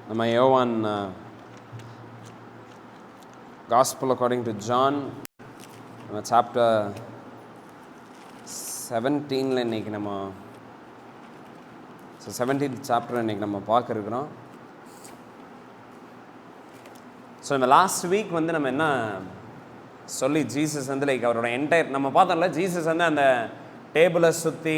நம்ம யோவான் gospel according to John நம்ம சாப்டர் 17 இன்றைக்கி நம்ம 17th சாப்டர் இன்றைக்கி நம்ம பார்க்க இருக்கிறோம். ஸோ இந்த லாஸ்ட் வீக் வந்து நம்ம என்ன சொல்லி ஜீசஸ் வந்து லைக் அவரோட என்டையர் நம்ம பார்த்தோம்ல, ஜீசஸ் வந்து அந்த டேபிளை சுற்றி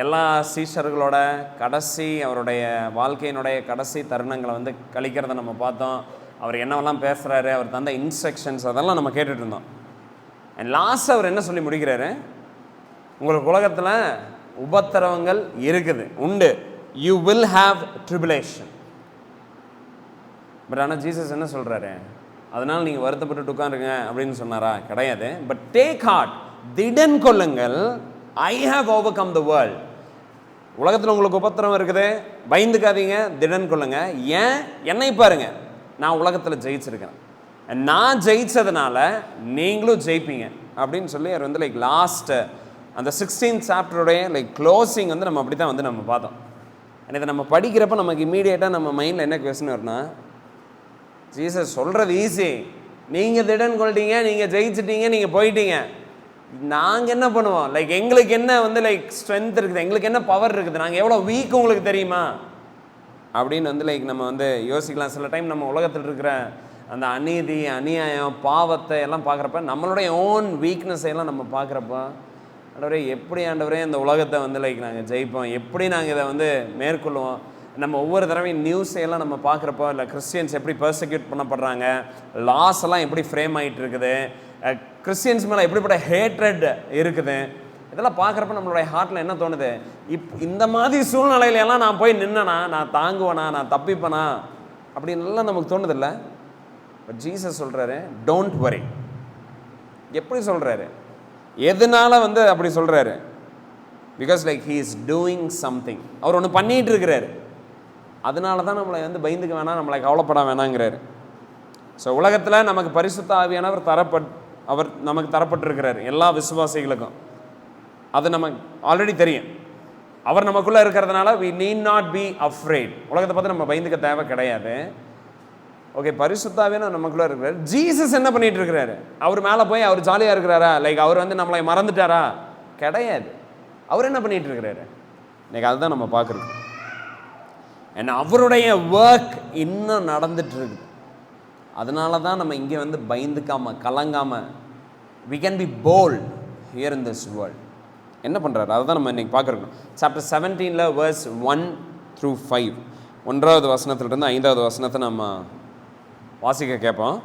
எல்லா சீஷர்களோட கடைசி அவருடைய வாழ்க்கையினுடைய கடைசி தருணங்களை வந்து கழிக்கிறத நம்ம பார்த்தோம். அவர் என்னவெல்லாம் பேசுகிறாரு, அவர் தந்த இன்ஸ்ட்ரக்ஷன்ஸ் அதெல்லாம் நம்ம கேட்டுட்டு இருந்தோம். அண்ட் லாஸ்ட் அவர் என்ன சொல்லி முடிக்கிறாரு, உங்களுக்கு உலகத்தில் உபத்திரவங்கள் இருக்குது, உண்டு, you will have tribulation. But ஆனால் ஜீசஸ் என்ன சொல்கிறாரு, அதனால் நீங்கள் வருத்தப்பட்டு உட்காருங்க அப்படின்னு சொன்னாரா? கிடையாது. பட் டேக் ஹார்ட், திடன் கொள்ளுங்கள், I have over come the world. உலகத்தில் உங்களுக்கு உபத்திரம் இருக்குது, பயந்துக்காதீங்க, திடன் கொள்ளுங்க. ஏன்? என்னை பாருங்க, நான் உலகத்தில் ஜெயிச்சிருக்கேன், நான் ஜெயிச்சதுனால நீங்களும் ஜெயிப்பீங்க அப்படின்னு சொல்லி அவர் வந்து லைக் லாஸ்ட் அந்த 16th சாப்டருடைய லைக் க்ளோசிங் வந்து நம்ம அப்படி தான் வந்து நம்ம பார்த்தோம். இதை நம்ம படிக்கிறப்ப நமக்கு இம்மீடியட்டாக நம்ம மைண்டில் என்ன கொஸ்டின் வரும்னா, ஜீசஸ் சொல்கிறது ஈஸி, நீங்கள் திடன் கொள்ளிட்டீங்க, நீங்கள் ஜெயிச்சிட்டீங்க, நீங்கள் போயிட்டீங்க, நாங்கள் என்ன பண்ணுவோம், லைக் எங்களுக்கு என்ன வந்து லைக் ஸ்ட்ரென்த் இருக்குது, எங்களுக்கு என்ன பவர் இருக்குது, நாங்கள் எவ்வளோ வீக் உங்களுக்கு தெரியுமா அப்படின்னு வந்து லைக் நம்ம வந்து யோசிக்கலாம். சில டைம் நம்ம உலகத்தில் இருக்கிற அந்த அநீதி, அநியாயம், பாவத்தை எல்லாம் பார்க்குறப்ப நம்மளுடைய ஓன் வீக்னஸ் எல்லாம் நம்ம பார்க்குறப்ப, ஆண்டவரே எப்படி ஆண்டவரே இந்த உலகத்தை வந்து லைக் நாங்கள் ஜெயிப்போம், எப்படி நாங்கள் இதை வந்து மேற்கொள்வோம். நம்ம ஒவ்வொரு தடவையும் நியூஸ் எல்லாம் நம்ம பார்க்குறப்போ, இல்லை கிறிஸ்டியன்ஸ் எப்படி பர்சிக்யூட் பண்ணப்படுறாங்க, லாஸ் எல்லாம் எப்படி ஃப்ரேம் ஆகிட்டு இருக்குது, கிறிஸ்டியன்ஸ் மேலே எப்படிப்பட்ட ஹேட்ரட் இருக்குது, இதெல்லாம் பார்க்குறப்ப நம்மளுடைய ஹார்ட்டில் என்ன தோணுது, இந்த மாதிரி சூழ்நிலையிலெல்லாம் நான் போய் நின்னேனா, நான் தாங்குவேனா, நான் தப்பிப்பேனா அப்படின்லாம் நமக்கு தோணுதில்ல. பட் ஜீசஸ் சொல்கிறாரு, டோன்ட் வரி. எப்படி சொல்கிறாரு, எதனால வந்து அப்படி சொல்கிறாரு? Because like he is doing something. அவர் ஒன்று பண்ணிகிட்டு இருக்கிறாரு, அதனால தான் நம்மளை வந்து பயந்துக்க வேணாம், நம்மளை கவலைப்பட வேணாங்கிறாரு. ஸோ உலகத்தில் நமக்கு பரிசுத்த ஆவியானவர் அவர் நமக்கு தரப்பட்டிருக்கிறார் எல்லா விசுவாசிகளுக்கும். அது நமக்கு ஆல்ரெடி தெரியும். அவர் நமக்குள்ளே இருக்கிறதுனால we need not be afraid. உலகத்தை பார்த்து நம்ம பயந்துக்க தேவை கிடையாது. ஓகே, பரிசுத்த ஆவியானவர் நமக்குள்ளே இருக்கிறார். ஜீசஸ் என்ன பண்ணிட்டு இருக்கிறாரு? அவர் மேலே போய் அவர் ஜாலியாக இருக்கிறாரா? லைக் அவர் வந்து நம்மளை மறந்துட்டாரா? கிடையாது. அவர் என்ன பண்ணிட்டு இருக்கிறாரு? இன்னைக்கு அதுதான் நம்ம பார்க்குறோம். ஏன்னா அவருடைய ஒர்க் இன்னும் நடந்துட்டு இருக்குது. அதனால தான் நம்ம இங்கே வந்து பயந்துக்காம கலங்காமல் we can be bold here in this world. என்ன பண்ணுறாரு? அதை தான் நம்ம இன்றைக்கி பார்க்குறோம். சாப்டர் 17 verse 1 through 5, 1வது வசனத்திலிருந்து 5வது வசனத்தை நம்ம வாசிக்க கேட்போம்.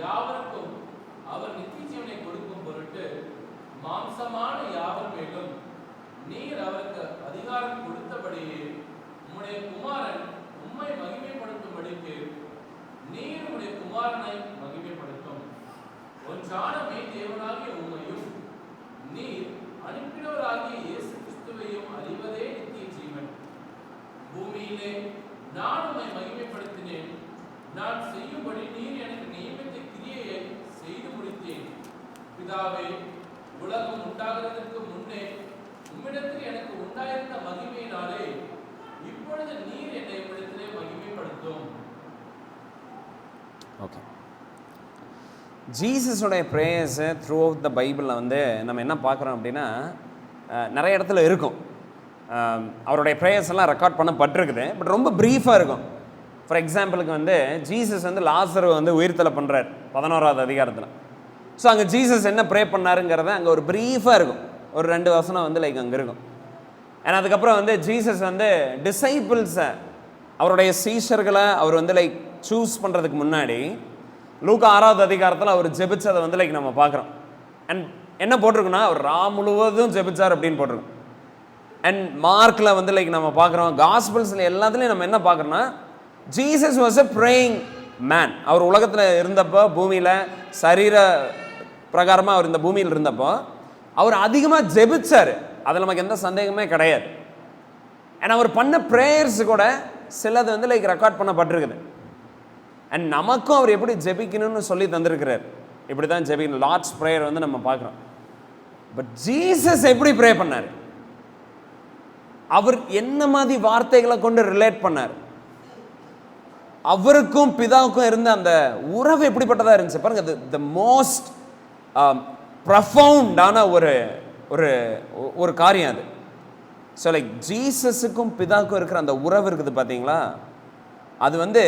யாவருக்கும் அவர் நித்திய ஜீவனை கொடுக்கும் பொருட்டு மாம்சமான யாவர் மேலும் நீர் அவருக்கு அதிகாரம் கொடுத்தபடியே உம்முடைய குமாரன் உம்மை மகிமைப்படுத்தும்படிக்கு நீர் உம்முடைய குமாரனை மகிமைப்படுத்தும். ஒன்றான மெய் தேவனாகிய உம்மையும் நீர் அனுப்பினவராகிய இயேசு கிறிஸ்துவையும் அறிவதே நித்திய ஜீவன். பூமியிலே நான் உம்மை மகிமைப்படுத்தினேன், நான் செய்யும்படி நீர் எனக்கு நியமித்த கிரியையை செய்து முடித்தேன். பிதாவே, உலகம் உண்டாகிறதற்கு முன்னே உம்மிடத்தில் எனக்கு உண்டாயிருந்த மகிமையினாலே இப்பொழுது நீர் என்னை உம்மிடத்திலே மகிமைப்படுத்தும். ஓகே, ஜீசஸோடைய ப்ரேயர்ஸு த்ரூ அவுட் த பைபிளில் வந்து நம்ம என்ன பார்க்குறோம் அப்படின்னா, நிறைய இடத்துல இருக்கும். அவருடைய ப்ரேயர்ஸ் எல்லாம் ரெக்கார்ட் பண்ணப்பட்டிருக்குது. பட் ரொம்ப ப்ரீஃபாக இருக்கும். ஃபார் எக்ஸாம்பிளுக்கு வந்து ஜீசஸ் வந்து லாசரை வந்து உயிர்த்தலை பண்ணுறார் 11வது அதிகாரத்தில். ஸோ அங்கே ஜீசஸ் என்ன ப்ரே பண்ணாருங்கிறத அங்கே ஒரு ப்ரீஃபாக இருக்கும், ஒரு 2 வசனம் வந்து லைக் அங்கே இருக்கும். ஏன்னா அதுக்கப்புறம் வந்து ஜீசஸ் வந்து டிசைபிள்ஸை, அவருடைய சீஷர்களை அவர் வந்து லைக் சூஸ் பண்ணுறதுக்கு முன்னாடி லூக்கா 6வது அதிகாரத்தில் அவர் ஜெபிச்சதை வந்து லைக் நம்ம பார்க்குறோம். அண்ட் என்ன போட்டிருக்குன்னா, அவர் முழுவதும் ஜெபிச்சார் அப்படின்னு போட்டிருக்கோம். அண்ட் மார்க்கில் வந்து லைக் நம்ம பார்க்குறோம், காஸ்பிள்ஸில் எல்லாத்துலேயும் நம்ம என்ன பார்க்குறோன்னா, Jesus was a praying man. அவர் உலகத்தில் இருந்தப்போ, பூமியில் சரீர பிரகாரமாக அவர் இந்த பூமியில் இருந்தப்போ அவர் அதிகமாக ஜெபிச்சார். அதில் நமக்கு எந்த சந்தேகமே கிடையாது. அண்ட் அவர் பண்ண ப்ரேயர்ஸ் கூட சிலது வந்து லைக் ரெக்கார்ட் பண்ணப்பட்டிருக்குது. அண்ட் நமக்கும் அவர் எப்படி ஜெபிக்கணும்னு சொல்லி தந்திருக்கிறார். இப்படி தான் ஜெபிக்கணும். லார்ட்ஸ் ப்ரேயர் வந்து நம்ம பார்க்குறோம். பட் ஜீசஸ் எப்படி ப்ரே பண்ணார்? அவர் என்ன மாதிரி வார்த்தைகளை கொண்டு ரிலேட் பண்ணார்? அவருக்கும் பிதாவுக்கும் இருந்த அந்த உறவு எப்படிப்பட்டதாக இருந்துச்சு பாருங்க. த மோஸ்ட் ப்ரஃபவுண்டான ஒரு ஒரு ஒரு காரியம் அது. ஸோ லைக் ஜீசஸுக்கும் பிதாவுக்கும் இருக்கிற அந்த உறவு இருக்குது பார்த்தீங்களா, அது வந்து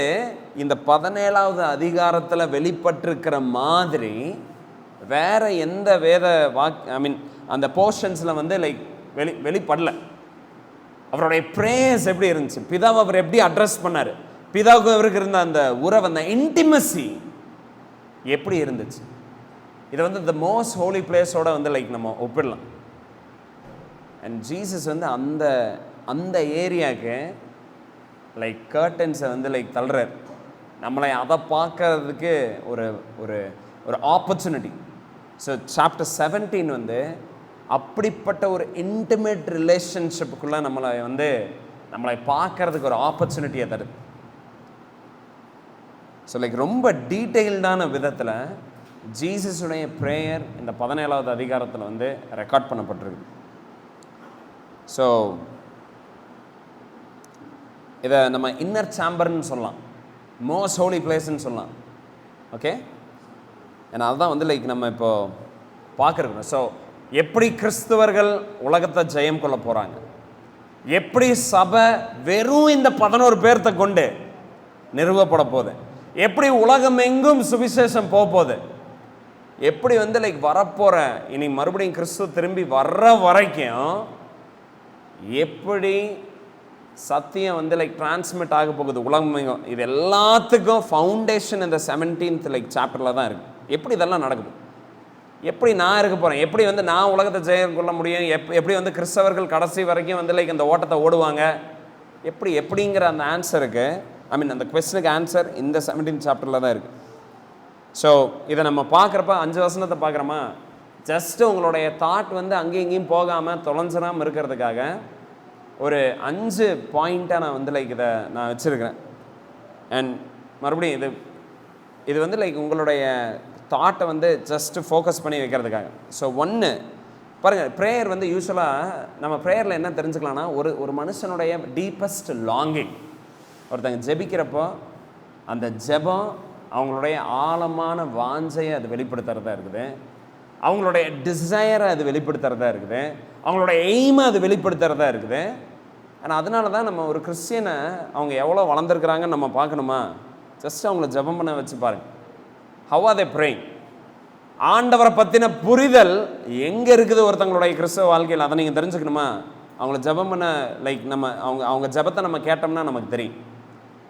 இந்த 17வது அதிகாரத்தில் வெளிப்பட்டிருக்கிற மாதிரி வேற எந்த வேத அந்த போர்ஷன்ஸில் வந்து லைக் வெளிப்படல. அவருடைய ப்ரேயர்ஸ் எப்படி இருந்துச்சு, பிதாவை அவர் எப்படி அட்ரஸ் பண்ணார், பிதாவுக்கு அவருக்கு இருந்த அந்த உறவு, அந்த இன்டிமசி எப்படி இருந்துச்சு. இதை வந்து த மோஸ்ட் ஹோலி பிளேஸோட வந்து லைக் நம்ம ஒப்பிடலாம். அண்ட் ஜீசஸ் வந்து அந்த அந்த ஏரியாவுக்கு லைக் கர்டன்ஸை வந்து லைக் தள்ளுறார். நம்மளை அதை பார்க்கறதுக்கு ஒரு ஒரு ஒரு ஆப்பர்ச்சுனிட்டி. ஸோ சாப்டர் 17 வந்து அப்படிப்பட்ட ஒரு இன்டிமேட் ரிலேஷன்ஷிப்புக்குள்ளே நம்மளை பார்க்கறதுக்கு ஒரு ஆப்பர்ச்சுனிட்டியை தருது. ஸோ லைக் ரொம்ப டீட்டெயில்டான விதத்தில் ஜீசஸுடைய ப்ரேயர் இந்த 17வது அதிகாரத்தில் வந்து ரெக்கார்ட் பண்ணப்பட்டிருக்கு. ஸோ இதை நம்ம இன்னர் சாம்பர்னு சொல்லலாம், மோஸ்ட் ஹோலி பிளேஸ்ன்னு சொல்லலாம். ஓகே, ஏன்னா அதுதான் வந்து லைக் நம்ம இப்போ பார்க்குறோம். ஸோ எப்படி கிறிஸ்தவர்கள் உலகத்தை ஜெயம் கொள்ள போகிறாங்க, எப்படி சபை வெறும் இந்த 11 பேர்த்த கொண்டு நிறுவப்பட போகுது, எப்படி உலகம் எங்கும் சுவிசேஷம் போகுது, எப்படி வந்து லைக் வரப்போகிற இனி மறுபடியும் கிறிஸ்துவ திரும்பி வர்ற வரைக்கும் எப்படி சத்தியம் வந்து லைக் டிரான்ஸ்மிட் ஆக போகுது உலகம் எங்கும், இது எல்லாத்துக்கும் ஃபவுண்டேஷன் இந்த 17th லைக் சாப்டரில் தான் இருக்குது. எப்படி இதெல்லாம் நடக்குது, எப்படி நான் இருக்க போகிறேன், எப்படி வந்து நான் உலகத்தை ஜெயம் கொள்ள முடியும், எப்படி வந்து கிறிஸ்தவர்கள் கடைசி வரைக்கும் வந்து லைக் இந்த ஓட்டத்தை ஓடுவாங்க, எப்படிங்கிற அந்த ஆன்சருக்கு அந்த கொஸ்டினுக்கு ஆன்சர் இந்த 17th சாப்டரில் தான் இருக்குது. ஸோ இதை நம்ம பார்க்குறப்ப 5 வசனத்தை பார்க்குறோமா, ஜஸ்ட்டு உங்களுடைய தாட் வந்து அங்கேயும் இங்கேயும் போகாமல் தொலைஞ்சிடாமல் இருக்கிறதுக்காக ஒரு 5 பாயிண்ட்டாக நான் வந்து லைக் இதை நான் வச்சுருக்கிறேன். அண்ட் மறுபடியும் இது வந்து லைக் உங்களுடைய தாட்டை வந்து ஜஸ்ட்டு ஃபோக்கஸ் பண்ணி வைக்கிறதுக்காக. ஸோ 1 பாருங்கள், ப்ரேயர் வந்து யூஸ்வலாக நம்ம ப்ரேயரில் என்ன தெரிஞ்சுக்கலாம்னா, ஒரு மனுஷனுடைய டீப்பஸ்ட் லாங்கிங். ஒருத்தங்க ஜெபிக்கிறப்போ அந்த ஜெபம் அவங்களுடைய ஆழமான வாஞ்சையை அது வெளிப்படுத்துறதா இருக்குது, அவங்களுடைய டிசையரை அது வெளிப்படுத்துறதா இருக்குது, அவங்களுடைய எய்மை அது வெளிப்படுத்துறதா இருக்குது. ஆனால் அதனால தான் நம்ம ஒரு கிறிஸ்டியனை அவங்க எவ்வளோ வளர்ந்துருக்குறாங்கன்னு நம்ம பார்க்கணுமா, ஜஸ்ட் அவங்கள ஜெபம் பண்ண வச்சு பாருங்கள். How are they praying? ஆண்டவரை பற்றின புரிதல் எங்கே இருக்குது ஒருத்தங்களுடைய கிறிஸ்தவ வாழ்க்கையில், அதை நீங்கள் தெரிஞ்சுக்கணுமா, அவங்கள ஜெபம் பண்ண லைக் நம்ம அவங்க ஜெபத்தை நம்ம கேட்டோம்னா நமக்கு தெரியும்.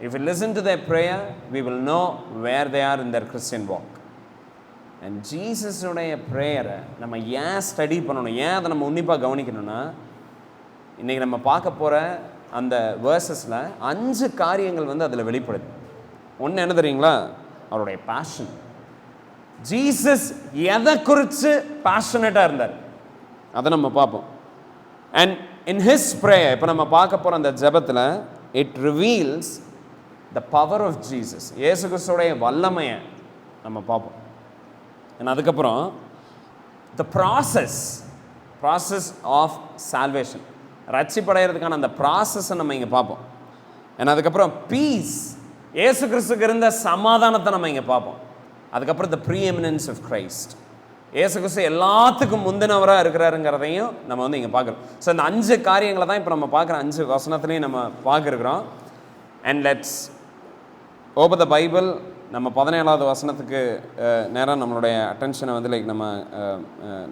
If we listen to their prayer, we will know where they are in their Christian walk. And ஜீசஸுடைய ப்ரேயரை நம்ம ஏன் ஸ்டடி பண்ணணும், ஏன் அதை நம்ம உன்னிப்பாக கவனிக்கணும்னா, இன்றைக்கி நம்ம பார்க்க போகிற அந்த வேர்சஸில் 5 காரியங்கள் வந்து அதில் வெளிப்படுது. ஒன்று என்ன தெரியுங்களா, அவருடைய பேஷன். ஜீசஸ் எதை குறித்து பேஷனேட்டாக இருந்தார் அதை நம்ம பார்ப்போம். அண்ட் இன் ஹிஸ் ப்ரேயர் இப்போ நம்ம பார்க்க போகிற அந்த ஜெபத்தில் it reveals the power of Jesus, இயேசு கிறிஸ்துவுடைய வல்லமையை நம்ம பார்ப்போம். அண்ட் அதுக்கப்புறம் த ப்ராசஸ் ஆஃப் சால்வேஷன், ரட்சிப்படைகிறதுக்கான அந்த ப்ராசஸை நம்ம இங்கே பார்ப்போம். அண்ட் அதுக்கப்புறம் பீஸ், இயேசு கிறிஸ்துக்கு இருந்த சமாதானத்தை நம்ம இங்கே பார்ப்போம். அதுக்கப்புறம் த ப்ரீஎமினன்ஸ் ஆஃப் கிரைஸ்ட், இயேசு கிறிஸ்து எல்லாத்துக்கும் முந்தினவராக இருக்கிறாருங்கிறதையும் நம்ம வந்து இங்கே பார்க்குறோம். ஸோ இந்த 5 காரியங்களை தான் இப்போ நம்ம பார்க்குற 5 வசனத்துலேயும் நம்ம பார்க்குறோம். And let's open the Bible. நம்ம 17வது வசனத்துக்கு நேரம் நம்மளுடைய அட்டென்ஷனை வந்து லைக்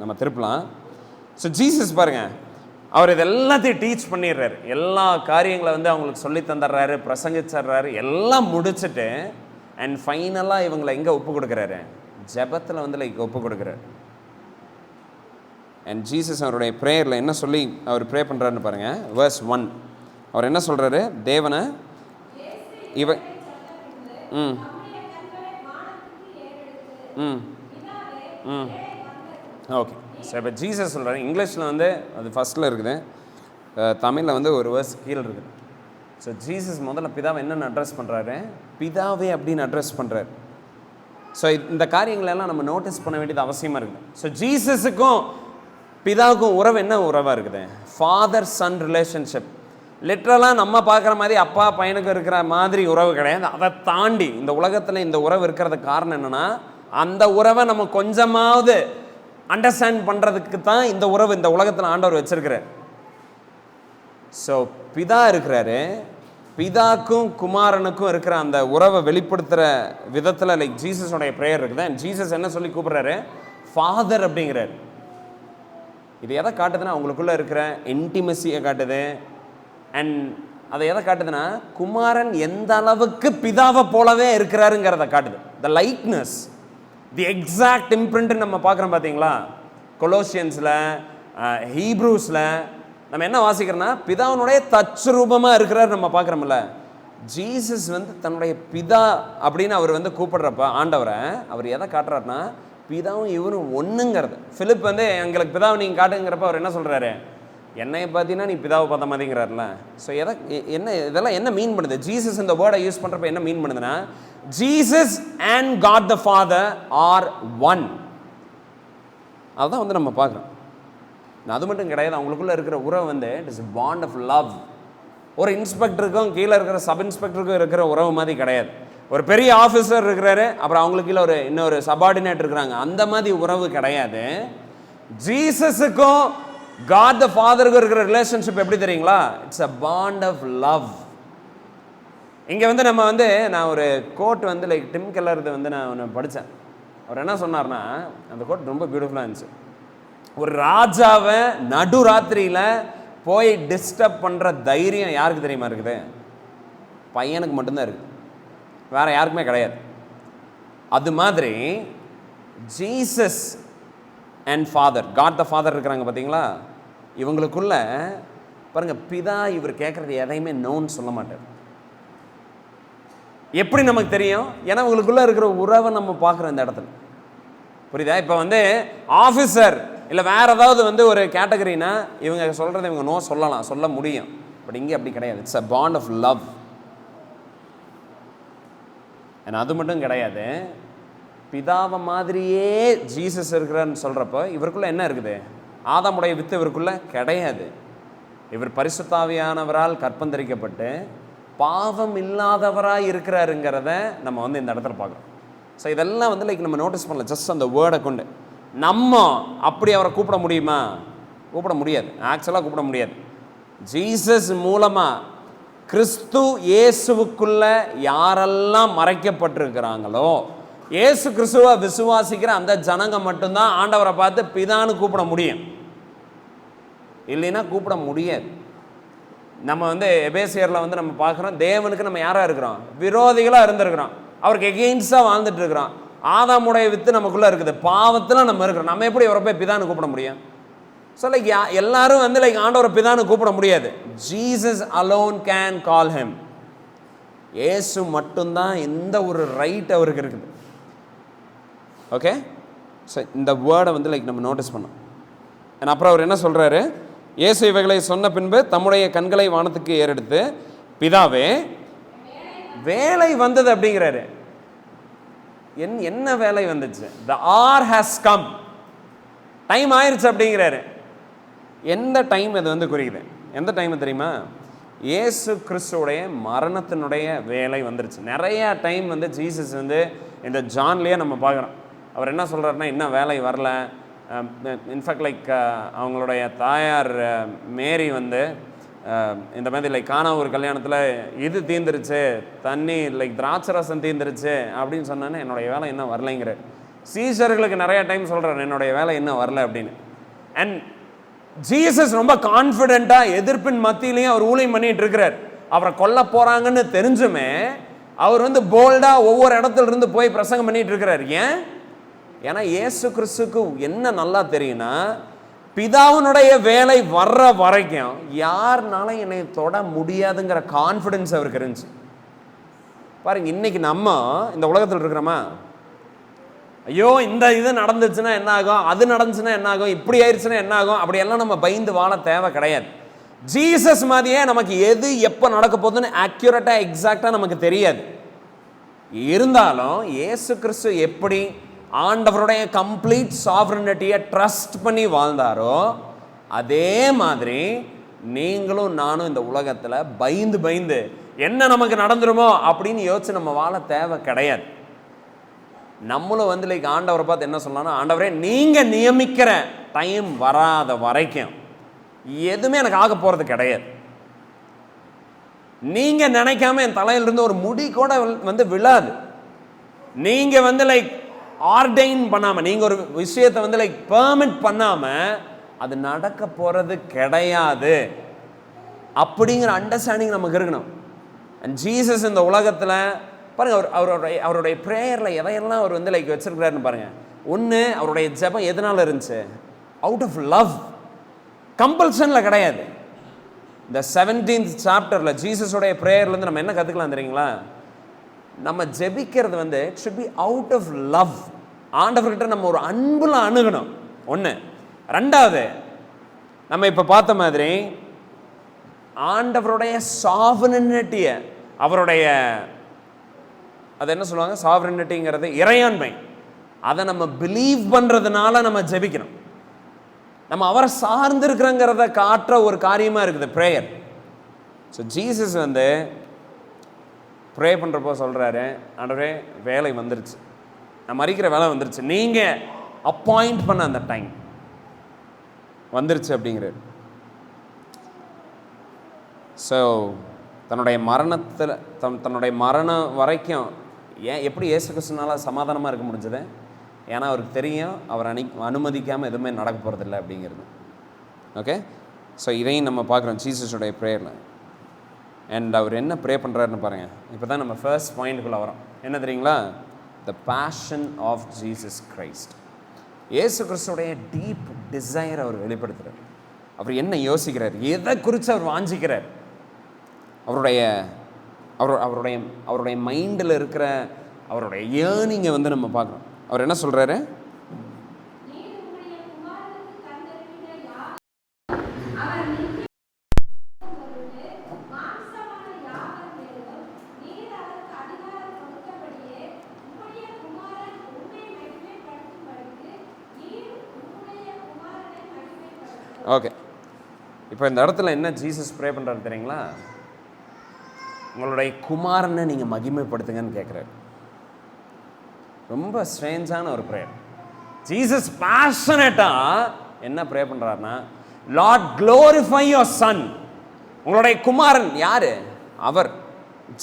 நம்ம திருப்பலாம். ஸோ ஜீசஸ் பாருங்கள், அவர் இது எல்லாத்தையும் டீச் பண்ணிடுறாரு, எல்லா காரியங்களை வந்து அவங்களுக்கு சொல்லி தந்துடுறாரு, பிரசங்கிச்சிடுறாரு, எல்லாம் முடிச்சுட்டு அண்ட் ஃபைனலாக இவங்களை எங்கே ஒப்பு கொடுக்குறாரு, ஜெபத்தில் வந்து லைக் ஒப்பு கொடுக்குறாரு. அண்ட் ஜீசஸ் அவருடைய ப்ரேயரில் என்ன சொல்லி அவர் ப்ரே பண்ணுறாருன்னு பாருங்கள். வேர்ஸ் 1 அவர் என்ன சொல்கிறாரு, தேவனை ஓகே. ஸோ இப்போ ஜீசஸ் சொல்கிறாரு, இங்கிலீஷில் வந்து அது ஃபஸ்ட்டில் இருக்குது, தமிழில் வந்து ஒரு வேர்ஸ் கீழே இருக்குது. ஸோ ஜீசஸ் முதல்ல பிதாவை என்னென்னு அட்ரஸ் பண்ணுறாரு, பிதாவே அப்படின்னு அட்ரஸ் பண்ணுறாரு. ஸோ இந்த காரியங்களெல்லாம் நம்ம நோட்டீஸ் பண்ண வேண்டியது அவசியமாக இருக்குது. ஸோ ஜீசஸுக்கும் பிதாவுக்கும் உறவு என்ன உறவாக இருக்குது? Father son relationship. லிட்ரலாக நம்ம பார்க்குற மாதிரி அப்பா பையனுக்கு இருக்கிற மாதிரி உறவு கிடையாது. அதை தாண்டி இந்த உலகத்தில் இந்த உறவு இருக்கிறதுக்கு காரணம் என்னென்னா, அந்த உறவை நம்ம கொஞ்சமாவது அண்டர்ஸ்டாண்ட் பண்ணுறதுக்கு தான் இந்த உறவு இந்த உலகத்தில் ஆண்டவர் வச்சிருக்கிறார். ஸோ பிதா இருக்கிறாரு, பிதாக்கும் குமாரனுக்கும் இருக்கிற அந்த உறவை வெளிப்படுத்துகிற விதத்தில் லைக் ஜீசஸோடைய ப்ரேயர் இருக்குது. அண்ட் ஜீசஸ் என்ன சொல்லி கூப்பிட்றாரு? ஃபாதர் அப்படிங்கிறார். இது எதை காட்டுதுன்னா, அவங்களுக்குள்ளே இருக்கிற இன்டிமெசியை காட்டுது. அண்ட் அதை எதை காட்டுதுன்னா, குமாரன் எந்த அளவுக்கு பிதாவை போலவே இருக்கிறாருங்கிறத காட்டுது. த லைக்னஸ், தி எக்ஸாக்ட் இம்ப்ரிண்ட் நம்ம பார்க்குறோம் பார்த்தீங்களா? கொலோசியன்ஸில், ஹீப்ரூஸில் நம்ம என்ன வாசிக்கிறோன்னா, பிதாவினுடைய தச்சுரூபமாக இருக்கிறார் நம்ம பார்க்குறோம்ல. ஜீசஸ் தன்னுடைய பிதா அப்படின்னு அவர் கூப்பிடுறப்ப ஆண்டவரை அவர் எதை காட்டுறாருன்னா, பிதாவும் இவரும் ஒன்றுங்கிறது. பிலிப் எங்களுக்கு பிதாவை நீங்கள் காட்டுங்கிறப்ப அவர் என்ன சொல்கிறாரு? என்னையை பார்த்தீங்கன்னா நீ பிதாவை பார்த்த மாதிரிங்கிறார்ல. ஸோ இதெல்லாம் என்ன மீன் பண்ணுது? ஜீசஸ் இந்த வேர்டை யூஸ் பண்ணுறப்ப என்ன மீன் பண்ணுதுன்னா, Jesus and God the Father are one. அதுதான் நம்ம பார்க்குறோம். அது மட்டும் கிடையாது, அவங்களுக்குள்ள இருக்கிற உறவு it is bond of love. ஒரு இன்ஸ்பெக்டருக்கும் கீழே இருக்கிற சப் இன்ஸ்பெக்டருக்கும் இருக்கிற உறவு மாதிரி கிடையாது. ஒரு பெரிய ஆஃபீஸர் இருக்கிறாரு, அப்புறம் அவங்களுக்கு கீழே இன்னொரு சபார்டினேட் இருக்கிறாங்க, அந்த மாதிரி உறவு கிடையாது. ஜீசஸுக்கும் காட் த ஃபாதருக்கும் இருக்கிற ரிலேஷன்ஷிப் எப்படி தெரியுங்களா? It's a bond of love. இங்கே நம்ம நான் ஒரு கோட் லைக் டிம் கெல்லர் நான் ஒன்று படித்தேன். அவர் என்ன சொன்னார்னா, அந்த கோட் ரொம்ப பியூட்டிஃபுல்லாக இருந்துச்சு. ஒரு ராஜாவை நடு ராத்திரியில் போய் டிஸ்டர்ப் பண்ணுற தைரியம் யாருக்கு தெரியுமா இருக்குது? பையனுக்கு மட்டும்தான் இருக்குது, வேற யாருக்குமே கிடையாது. அது மாதிரி Jesus and Father, God the Father இருக்கிறாங்க பார்த்தீங்களா? இவங்களுக்குள்ள பாருங்க, பிதா இவர் கேட்குறது எதையுமே நோன்னு சொல்ல மாட்டார். எப்படி நமக்கு தெரியும்? ஏன்னா இவங்களுக்குள்ள இருக்கிற உறவை நம்ம பார்க்குறோம் இந்த இடத்துல. புரியுதா? இப்போ ஆஃபீஸர் இல்லை வேற ஏதாவது ஒரு கேட்டகரினா இவங்க சொல்கிறத இவங்க நோ சொல்லலாம், சொல்ல முடியும். பட் இங்கே அப்படி கிடையாது. It's a bond of love. And அது மட்டும் கிடையாது, பிதாவை மாதிரியே ஜீசஸ் இருக்கிறான்னு சொல்கிறப்போ இவருக்குள்ளே என்ன இருக்குது? ஆதாமுடைய வித்து இவருக்குள்ளே கிடையாது. இவர் பரிசுத்தாவியானவரால் கற்பந்தரிக்கப்பட்டு பாவம் இல்லாதவராக இருக்கிறாருங்கிறத நம்ம இந்த இடத்துல பார்க்குறோம். ஸோ இதெல்லாம் லைக் நம்ம நோட்டீஸ் பண்ணல, ஜஸ்ட் அந்த வேர்டை கொண்டு. நம்ம அப்படி அவரை கூப்பிட முடியுமா? கூப்பிட முடியாது. ஆக்சுவலாக கூப்பிட முடியாது. ஜீசஸ் மூலமாக கிறிஸ்து இயேசுவுக்குள்ள யாரெல்லாம் மறைக்கப்பட்டிருக்கிறாங்களோ, இயேசு கிறிஸ்துவை விசுவாசிக்கிற அந்த ஜனங்க மட்டும்தான் ஆண்டவரை பார்த்து பிதான்னு கூப்பிட முடியும். இல்லைன்னா கூப்பிட முடியாது. நம்ம எபேசியரில் நம்ம பார்க்குறோம், தேவனுக்கு நம்ம யாராக இருக்கிறோம்? விரோதிகளாக இருந்திருக்கிறோம். அவருக்கு எகெயின்ஸ்டாக வாழ்ந்துட்டு இருக்கிறோம். ஆதாமுடைய வித்து நமக்குள்ளே இருக்குது, பாவத்தில் நம்ம இருக்கிறோம். நம்ம எப்படி அவரை போய் பிதான்னு கூப்பிட முடியும்? ஸோ லைக் எல்லாரும் லைக் ஆண்டவரை பிதான்னு கூப்பிட முடியாது. Jesus alone can call him. இயேசு மட்டும்தான் எந்த ஒரு ரைட் அவருக்கு இருக்குது. ஓகே, ஸோ இந்த வேர்டை லைக் நம்ம நோட்டீஸ் பண்ணோம். அப்புறம் அவர் என்ன சொல்கிறாரு? இயேசு இவைகளை சொன்ன பின்பு தம்முடைய கண்களை வானத்துக்கு ஏறெடுத்து, பிதாவே வேலை வந்தது அப்படிங்கிறாரு. என்ன வேலை வந்துச்சு? the hour has come, time ஆயிடுச்சு அப்படிங்கிறாரு. எந்த டைம் இது குறிக்குது? எந்த டைம் தெரியுமா? இயேசு கிறிஸ்துவோடைய மரணத்தினுடைய வேலை வந்துருச்சு. நிறைய டைம் ஜீசஸ் இந்த ஜான்லேயே நம்ம பார்க்குறோம். அவர் என்ன சொல்கிறாருன்னா, இன்னும் வேலை வரல. இன்ஃபேக்ட் லைக் அவங்களுடைய தாயார் மேரி இந்த மாதிரி லைக் காணா ஒரு கல்யாணத்தில் இது தீந்துருச்சு, தண்ணி லைக் திராட்சரசம் தீந்துருச்சு அப்படின்னு சொன்னானே, என்னுடைய வேலை இன்னும் வரலைங்கிற. சீஷர்களுக்கு நிறைய டைம் சொல்கிறார், என்னுடைய வேலை இன்னும் வரல அப்படின்னு. அண்ட் ஜீசஸ் ரொம்ப கான்ஃபிடென்ட்டாக எதிர்ப்பின் மத்தியிலையும் அவர் ஊழியம் பண்ணிட்டு இருக்கிறார். அவரை கொல்ல போகிறாங்கன்னு தெரிஞ்சுமே அவர் போல்டாக ஒவ்வொரு இடத்துல இருந்து போய் பிரசங்கம் பண்ணிட்டு இருக்கிறார். ஏன்? ஏன்னா இயேசு கிறிஸ்துக்கு என்ன நல்லா தெரியும்னா, பிதாவினுடைய வேலை வர்ற வரைக்கும் யாருனாலும் என்னை தொட முடியாதுங்கிற கான்ஃபிடென்ஸ் அவருக்கு இருந்துச்சு. பாருங்க, இன்னைக்கு நம்ம இந்த உலகத்தில் இருக்கிறோமா, ஐயோ இந்த இது நடந்துச்சுன்னா என்ன ஆகும், அது நடந்துச்சுன்னா என்ன ஆகும், இப்படி ஆயிடுச்சுன்னா என்ன ஆகும், அப்படியெல்லாம் நம்ம பயந்து வாழ தேவை கிடையாது. ஜீசஸ் மாதிரியே நமக்கு எது எப்போ நடக்க போகுதுன்னு அக்யூரேட்டாக எக்ஸாக்டாக நமக்கு தெரியாது. இருந்தாலும் இயேசு கிறிஸ்து எப்படி ஆண்டவருடைய கம்ப்ளீட் சாவரனிட்டியை ட்ரஸ்ட் பண்ணி வாழ்ந்தாரோ அதே மாதிரி நீங்களும் நானும் இந்த உலகத்தில் பயந்து பயந்து என்ன நமக்கு நடந்துருமோ அப்படின்னு யோசிச்சு நம்ம வாழ தேவை கிடையாது. நம்மளும் வந்து லைக் ஆண்டவரை பார்த்து என்ன சொல்லலாம்னா, ஆண்டவரே நீங்கள் நியமிக்கிற டைம் வராத வரைக்கும் எதுவுமே எனக்கு ஆக போகிறது கிடையாது. நீங்கள் நினைக்காம என் தலையிலிருந்து ஒரு முடி கூட வந்து விழாது. நீங்கள் வந்து லைக் ஆர்டைன் பண்ணாமல், நீங்கள் ஒரு விஷயத்தை வந்து லைக் பெர்மிட் பண்ணாமல் அது நடக்க போகிறது கிடையாது அப்படிங்கிற அண்டர்ஸ்டாண்டிங் நமக்கு இருக்கணும். அண்ட் ஜீசஸ் இந்த உலகத்தில் பாருங்கள், அவருடைய ப்ரேயரில் எதையெல்லாம் அவர் வந்து லைக் வச்சிருக்கிறாருன்னு பாருங்கள். ஒன்று, அவருடைய ஜெபம் எதனால் இருந்துச்சு? அவுட் ஆஃப் லவ், கம்பல்ஷனில் கிடையாது. இந்த 17th சாப்டரில் ஜீசஸோடைய ப்ரேயர்லேருந்து நம்ம என்ன கற்றுக்கலாம் தெரியுங்களா? நம்ம ஜெபிக்கிறது வந்து it should be out of love. ஆண்டவர்கிட்ட நம்ம ஒரு அன்புல அணுகணும். ஒன்று. ரெண்டாவது, நம்ம இப்போ பார்த்த மாதிரி ஆண்டவருடைய சாவரனிட்டியை, அவருடைய அது என்ன சொல்லுவாங்க, சாவரனிட்டிங்கிறது இறையாண்மை, அதை நம்ம பிலீவ் பண்ணுறதுனால நம்ம ஜெபிக்கணும். நம்ம அவரை சார்ந்திருக்கிறோங்கிறத காட்டுற ஒரு காரியமாக இருக்குது ப்ரேயர். ஸோ ஜீசஸ் வந்து ப்ரே பண்ணுறப்போ சொல்கிறாரு, ஆண்டவரே வேலை வந்துருச்சு, நான் மறிக்கிற வேலை வந்துருச்சு, நீங்கள் அப்பாயிண்ட் பண்ண அந்த டைம் வந்துருச்சு அப்படிங்கிறார். ஸோ தன்னுடைய மரணத்தில் தன்னுடைய மரணம் வரைக்கும் எப்படி இயேசு கிறிஸ்துனால சமாதானமாக இருக்க முடிஞ்சது? ஏன்னா அவருக்கு தெரியும் அவர் அனுமதிக்காமல் எதுவுமே நடக்க போகிறதில்ல அப்படிங்கிறது. ஓகே, ஸோ இதையும் நம்ம பார்க்குறோம் ஜீசஸோடைய ப்ரேயரில். அண்ட் அவர் என்ன ப்ரே பண்ணுறாருன்னு பாருங்கள். இப்போ தான் நம்ம ஃபர்ஸ்ட் பாயிண்ட்டுக்குள்ளே வரோம். என்ன தெரியுங்களா? The passion of Jesus Christ. இயேசு கிறிஸ்துடைய டீப் டிசைர் அவர் வெளிப்படுத்துகிறார். அவர் என்ன யோசிக்கிறார், எதை குறித்து அவர் வாஞ்சிக்கிறார், அவருடைய மைண்டில் இருக்கிற அவருடைய ஏர்னிங்கை வந்து நம்ம பார்க்குறோம். அவர் என்ன சொல்கிறாரு? ஓகே, இப்போ இந்த இடத்துல என்ன ஜீசஸ் ப்ரே பண்ணுறாரு தெரியுங்களா? உங்களுடைய குமாரனை நீங்கள் மகிமைப்படுத்துங்கன்னு கேட்குறாரு. ரொம்ப ஸ்ட்ரேஞ்சான ஒரு ப்ரேயர். ஜீசஸ் பேஷனட்டாக என்ன ப்ரே பண்ணுறாருன்னா, லார்ட் க்ளோரிஃபை யுவர் சன். உங்களுடைய குமாரன் யார்? அவர்.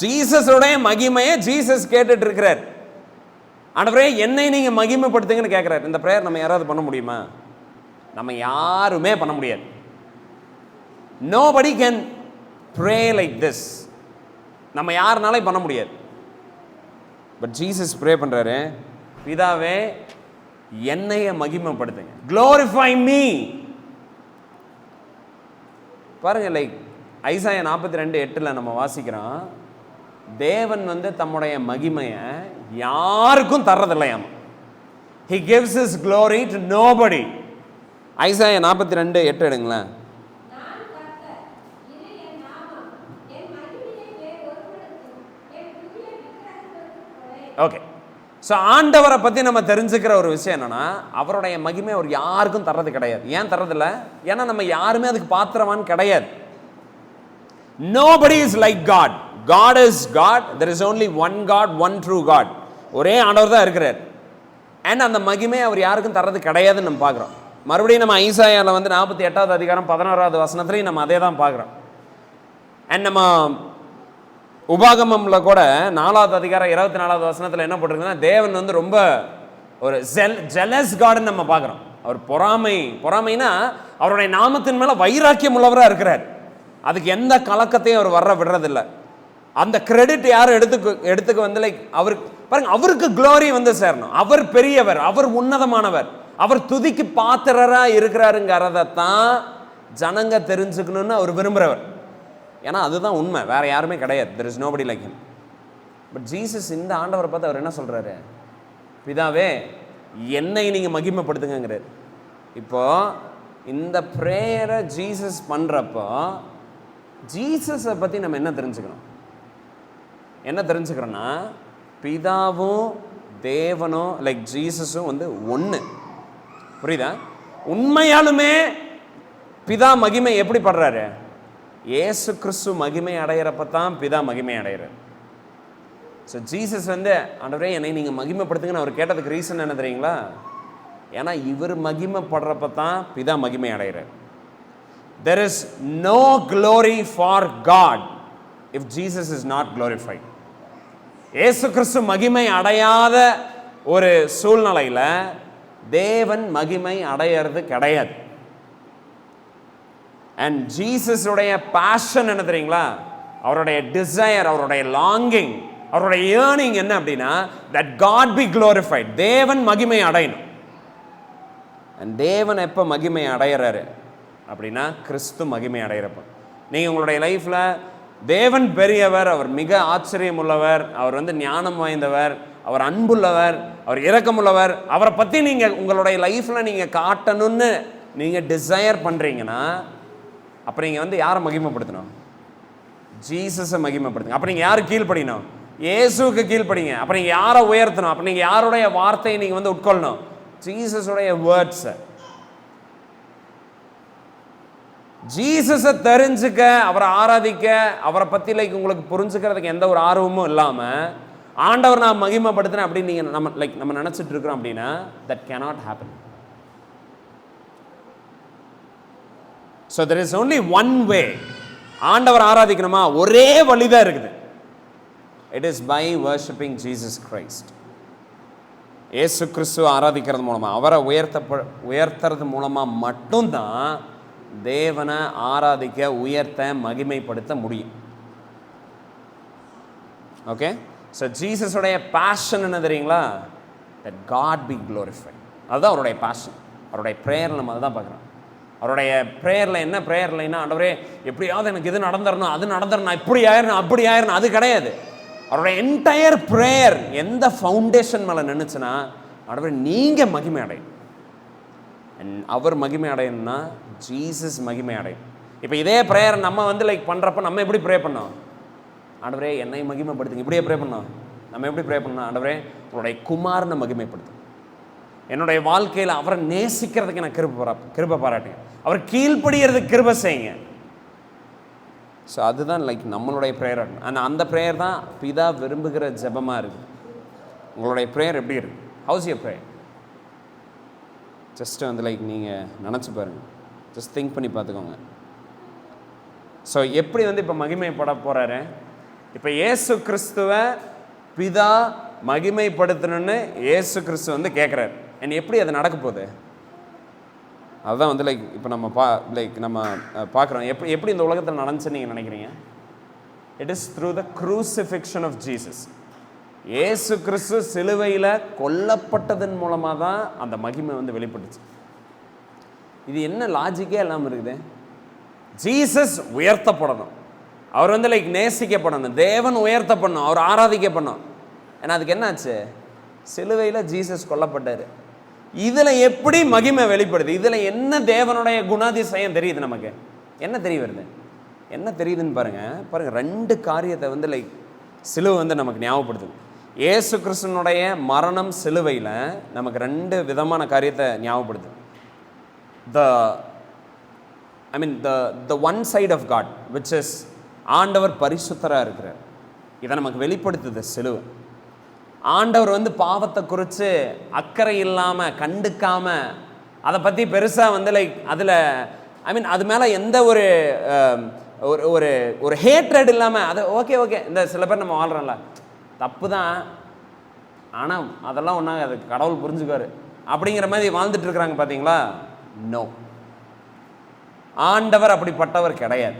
ஜீசஸோடைய மகிமையை ஜீசஸ் கேட்டுட்டு இருக்கிறார். ஆண்டவரே என்னை நீங்கள் மகிமைப்படுத்துங்கன்னு கேட்குறாரு. இந்த ப்ரேயர் நம்ம யாராவது பண்ண முடியுமா? நம்ம யாருமே பண்ண முடியாது. Nobody can pray like this. நம்ம யாருனாலும் பண்ண முடியாது. பட் ஜீசஸ் ப்ரே பண்ணுறாரு, பிதாவே என்னைய மகிமைப்படுத்துங்க, glorify me. பாருங்க, லைக் ஐசாயா 42:8 நம்ம வாசிக்கிறோம், தேவன் வந்து தம்முடைய மகிமையை யாருக்கும் தர்றதில்லையாம். He gives his glory to nobody. Isaiah 42:8 எடுங்களேன். ஓகே, ஸோ ஆண்டவரை பற்றி நம்ம தெரிஞ்சுக்கிற ஒரு விஷயம் என்னன்னா, அவருடைய மகிமை அவர் யாருக்கும் தர்றது கிடையாது. ஏன் தர்றதில்ல? ஏன்னா நம்ம யாருமே அதுக்கு பாத்திரவான் கிடையாது. Nobody is like God. God is God. There is only one God, one true God. ஒரே ஆண்டவர் தான் இருக்கிறார். அண்ட் அந்த மகிமை அவர் யாருக்கும் தர்றது கிடையாதுன்னு நம்ம பார்க்குறோம். மறுபடியும் நம்ம ஐசாயாவில் வந்து 48வது அதிகாரம் 11வது வசனத்துலையும் நம்ம அதே தான் பார்க்குறோம். அண்ட் நம்ம உபாகமம்ல கூட 4வது அதிகாரம் 24வது வசனத்தில் என்ன போட்டிருக்குன்னா, தேவன் வந்து ரொம்ப ஒரு ஜெலஸ் காட்னு நம்ம பார்க்குறோம். அவர் பொறாமைனா அவருடைய நாமத்தின் மேலே வைராக்கியம் உள்ளவராக இருக்கிறார். அதுக்கு எந்த கலக்கத்தையும் அவர் வர விடுறதில்லை. அந்த கிரெடிட் யாரும் எடுத்துக்க வந்து லைக் அவருக்கு பாருங்க, அவருக்கு க்ளோரி வந்து சேரணும். அவர் பெரியவர், அவர் உன்னதமானவர், அவர் துதிக்கு பாத்திரராக இருக்கிறாருங்கிறத தான் ஜனங்க தெரிஞ்சுக்கணும்னு அவர் விரும்புகிறவர். ஏன்னா அதுதான் உண்மை, வேற யாருமே கிடையாது. there is nobody like him. But Jesus இந்த ஆண்டவரை பார்த்து அவர் என்ன சொல்றாரு? பிதாவே என்னை நீங்க மகிமைப்படுத்துங்கிறார். இப்போ இந்த ப்ரேயரை ஜீசஸ் பண்றப்போ ஜீசஸை பத்தி நம்ம என்ன தெரிஞ்சுக்கணும்? என்ன தெரிஞ்சுக்கிறோன்னா, பிதாவும் தேவனும் லைக் ஜீசஸும் வந்து ஒன்று. புரியுதா? உண்மையாலுமே பிதா மகிமை எப்படி படுறாரு? இயேசு கிறிஸ்து மகிமை அடையிறப்ப தான் பிதா மகிமை அடைகிறார். ஸோ ஜீசஸ் வந்து ஆண்டவரே என்னை நீங்கள் மகிமைப்படுத்துங்கன்னு அவர் கேட்டதுக்கு ரீசன் என்ன தெரியுங்களா? ஏன்னா இவர் மகிமைப்படுறப்ப தான் பிதா மகிமை அடைகிறார். There is no glory for God if Jesus is not glorified. இயேசு கிறிஸ்து மகிமை அடையாத ஒரு சூழ்நிலையில் தேவன் மகிமை அடையிறது கிடையாது. அண்ட் ஜீசஸுடைய பேஷன் என்ன தெரியுங்களா? அவருடைய டிசையர், அவருடைய லாங்கிங், அவருடைய ஏர்னிங் என்ன அப்படின்னா that God be glorified. தேவன் மகிமை அடையணும். அண்ட் தேவன் எப்போ மகிமை அடையிறாரு அப்படின்னா கிறிஸ்து மகிமை அடையிறப்ப. நீங்கள் உங்களுடைய லைஃப்பில் தேவன் பெரியவர், அவர் மிக ஆச்சரியம் உள்ளவர், அவர் வந்து ஞானம் வாய்ந்தவர், அவர் அன்புள்ளவர், அவர் இரக்கமுள்ளவர், அவரை பற்றி நீங்கள் உங்களுடைய லைஃப்பில் நீங்கள் காட்டணும்னு நீங்கள் டிசையர் பண்ணுறீங்கன்னா அப்போ நீங்கள் வந்து யாரை மகிமைப்படுத்தணும்? ஜீசஸை மகிமைப்படுத்துங்க. அப்போ நீங்கள் யாருக்கு கீழ்ப்படியணும்? இயேசுக்கு கீழ்ப்படிங்க. அப்போ நீங்கள் யாரை உயர்த்தணும்? அப்போ நீங்கள் யாருடைய வார்த்தையை நீங்கள் வந்து உட்கொள்ளணும்? ஜீசஸுடைய வேர்ட்ஸை. ஜீசஸை தெரிஞ்சுக்க, அவரை ஆராதிக்க, அவரை பற்றி லைக் உங்களுக்கு புரிஞ்சுக்கிறதுக்கு எந்த ஒரு ஆர்வமும் இல்லாமல் ஆண்டவர் நான் மகிமைப்படுத்துறேன் அப்படின்னு நீங்கள் நம்ம நினச்சிட்டு இருக்கிறோம் அப்படின்னா that cannot happen. So there is only one way. ஆண்டவர் ஆராதிக்கணுமா? ஒரே வழிதான் இருக்குது. It is by worshiping Jesus Christ. இயேசு கிறிஸ்துவை ஆராதிக்கிறது மூலமாக, அவரை உயர்த்துறது மூலமாக மட்டும்தான் தேவனை ஆராதிக்க, உயர்த்த, மகிமைப்படுத்த முடியும். ஓகே? ஸோ ஜீசஸுடைய பேஷன் என்ன தெரியுங்களா? that God be glorified. அதுதான் அவருடைய பேஷன். அவருடைய ப்ரேயரில் நம்ம அதை தான் பார்க்குறோம். அவருடைய ப்ரேயரில் என்ன ப்ரேயர் இல்லைன்னா, ஆண்டவரே எப்படியாவது எனக்கு இது நடந்துடணும், அது நடந்துடணும், இப்படி ஆயிரணும், அப்படி ஆயிரணும், அது கிடையாது. அவருடைய என்டையர் ப்ரேயர் எந்த ஃபவுண்டேஷன் மேலே நின்றுச்சுன்னா, ஆண்டவரே நீங்கள் மகிமை அடையும். அவர் மகிமை அடையணும்னா ஜீசஸ் மகிமை அடையும். இப்போ இதே ப்ரேயர் நம்ம வந்து லைக் பண்ணுறப்ப நம்ம எப்படி ப்ரே பண்ணோம்? ஆண்டவரே என்னை மகிமைப்படுத்துங்க. இப்படியே ப்ரே பண்ணோம். நம்ம எப்படி ப்ரே பண்ணோம்? ஆண்டவரே உங்களுடைய குமாரனை மகிமைப்படுத்தும். என்னுடைய வாழ்க்கையில் அவரை நேசிக்கிறதுக்கு எனக்கு கிருபை பாராட்டுங்க. அவர் கீழ்ப்படிகிறதுக்கு கிருபை செய்யுங்க. ஸோ அதுதான் லைக் நம்மளுடைய ப்ரேயர். ஆனால் அந்த ப்ரேயர் தான் பிதா விரும்புகிற ஜெபமாக இருக்குது. உங்களுடைய ப்ரேயர் எப்படி இருக்குது? House your prayer? ஜஸ்ட்டு வந்து லைக் நீங்கள் நினச்சி பாருங்கள். ஜஸ்ட் திங்க் பண்ணி பார்த்துக்கோங்க. ஸோ எப்படி வந்து இப்போ மகிமைப்பட போகிறாரு? இப்போ இயேசு கிறிஸ்துவை பிதா மகிமைப்படுத்தணும்னு இயேசு கிறிஸ்து வந்து கேட்குறாரு. அண்ட் எப்படி அது நடக்க போகுது? அதுதான் வந்து லைக் இப்போ நம்ம நம்ம பார்க்குறோம். எப்படி இந்த உலகத்தில் நடந்துச்சுன்னு நீங்கள் நினைக்கிறீங்க? It is through the crucifixion of Jesus. இயேசு கிறிஸ்து சிலுவையில் கொல்லப்பட்டதன் மூலமாக தான் அந்த மகிமை வந்து வெளிப்பட்டுச்சு. இது என்ன லாஜிக்கே இல்லாமல் இருக்குது? ஜீசஸ் உயர்த்தப்படணும், அவர் வந்து லைக் நேசிக்கப்படணும், தேவன் உயர்த்தப்படணும், அவர் ஆராதிக்கப்படணும். ஏன்னா அதுக்கு என்னாச்சு? சிலுவையில் ஜீசஸ் கொல்லப்பட்டார். இதில் எப்படி மகிமை வெளிப்படுது? இதில் என்ன தேவனுடைய குணாதிசயம் தெரியுது? நமக்கு என்ன தெரிய வருது? என்ன தெரியுதுன்னு பாருங்கள். ரெண்டு காரியத்தை வந்து லைக் சிலுவை வந்து நமக்கு ஞாபகப்படுத்துது. இயேசு கிறிஸ்துனுடைய மரணம் சிலுவையில் நமக்கு ரெண்டு விதமான காரியத்தை ஞாபகப்படுத்துது. the one side of God, which is ஆண்டவர் பரிசுத்தராக இருக்கிறார். இதை நமக்கு வெளிப்படுத்துது சிலுவை. ஆண்டவர் வந்து பாவத்தை குறித்து அக்கறை இல்லாமல், கண்டுக்காமல், அதை பற்றி பெருசாக வந்து லைக் அதில் அது மேலே எந்த ஒரு ஒரு ஒரு ஹேட்ரட் இல்லாமல், அது ஓகே இந்த சில பேர் நம்ம வாழ்கிறோம்ல, தப்பு தான் ஆனால் அதெல்லாம் ஒன்றாங்க, அது கடவுள் புரிஞ்சுக்குவார் அப்படிங்கிற மாதிரி வாழ்ந்துட்டு இருக்கிறாங்க பார்த்தீங்களா? நோ, ஆண்டவர் அப்படிப்பட்டவர் கிடையாது.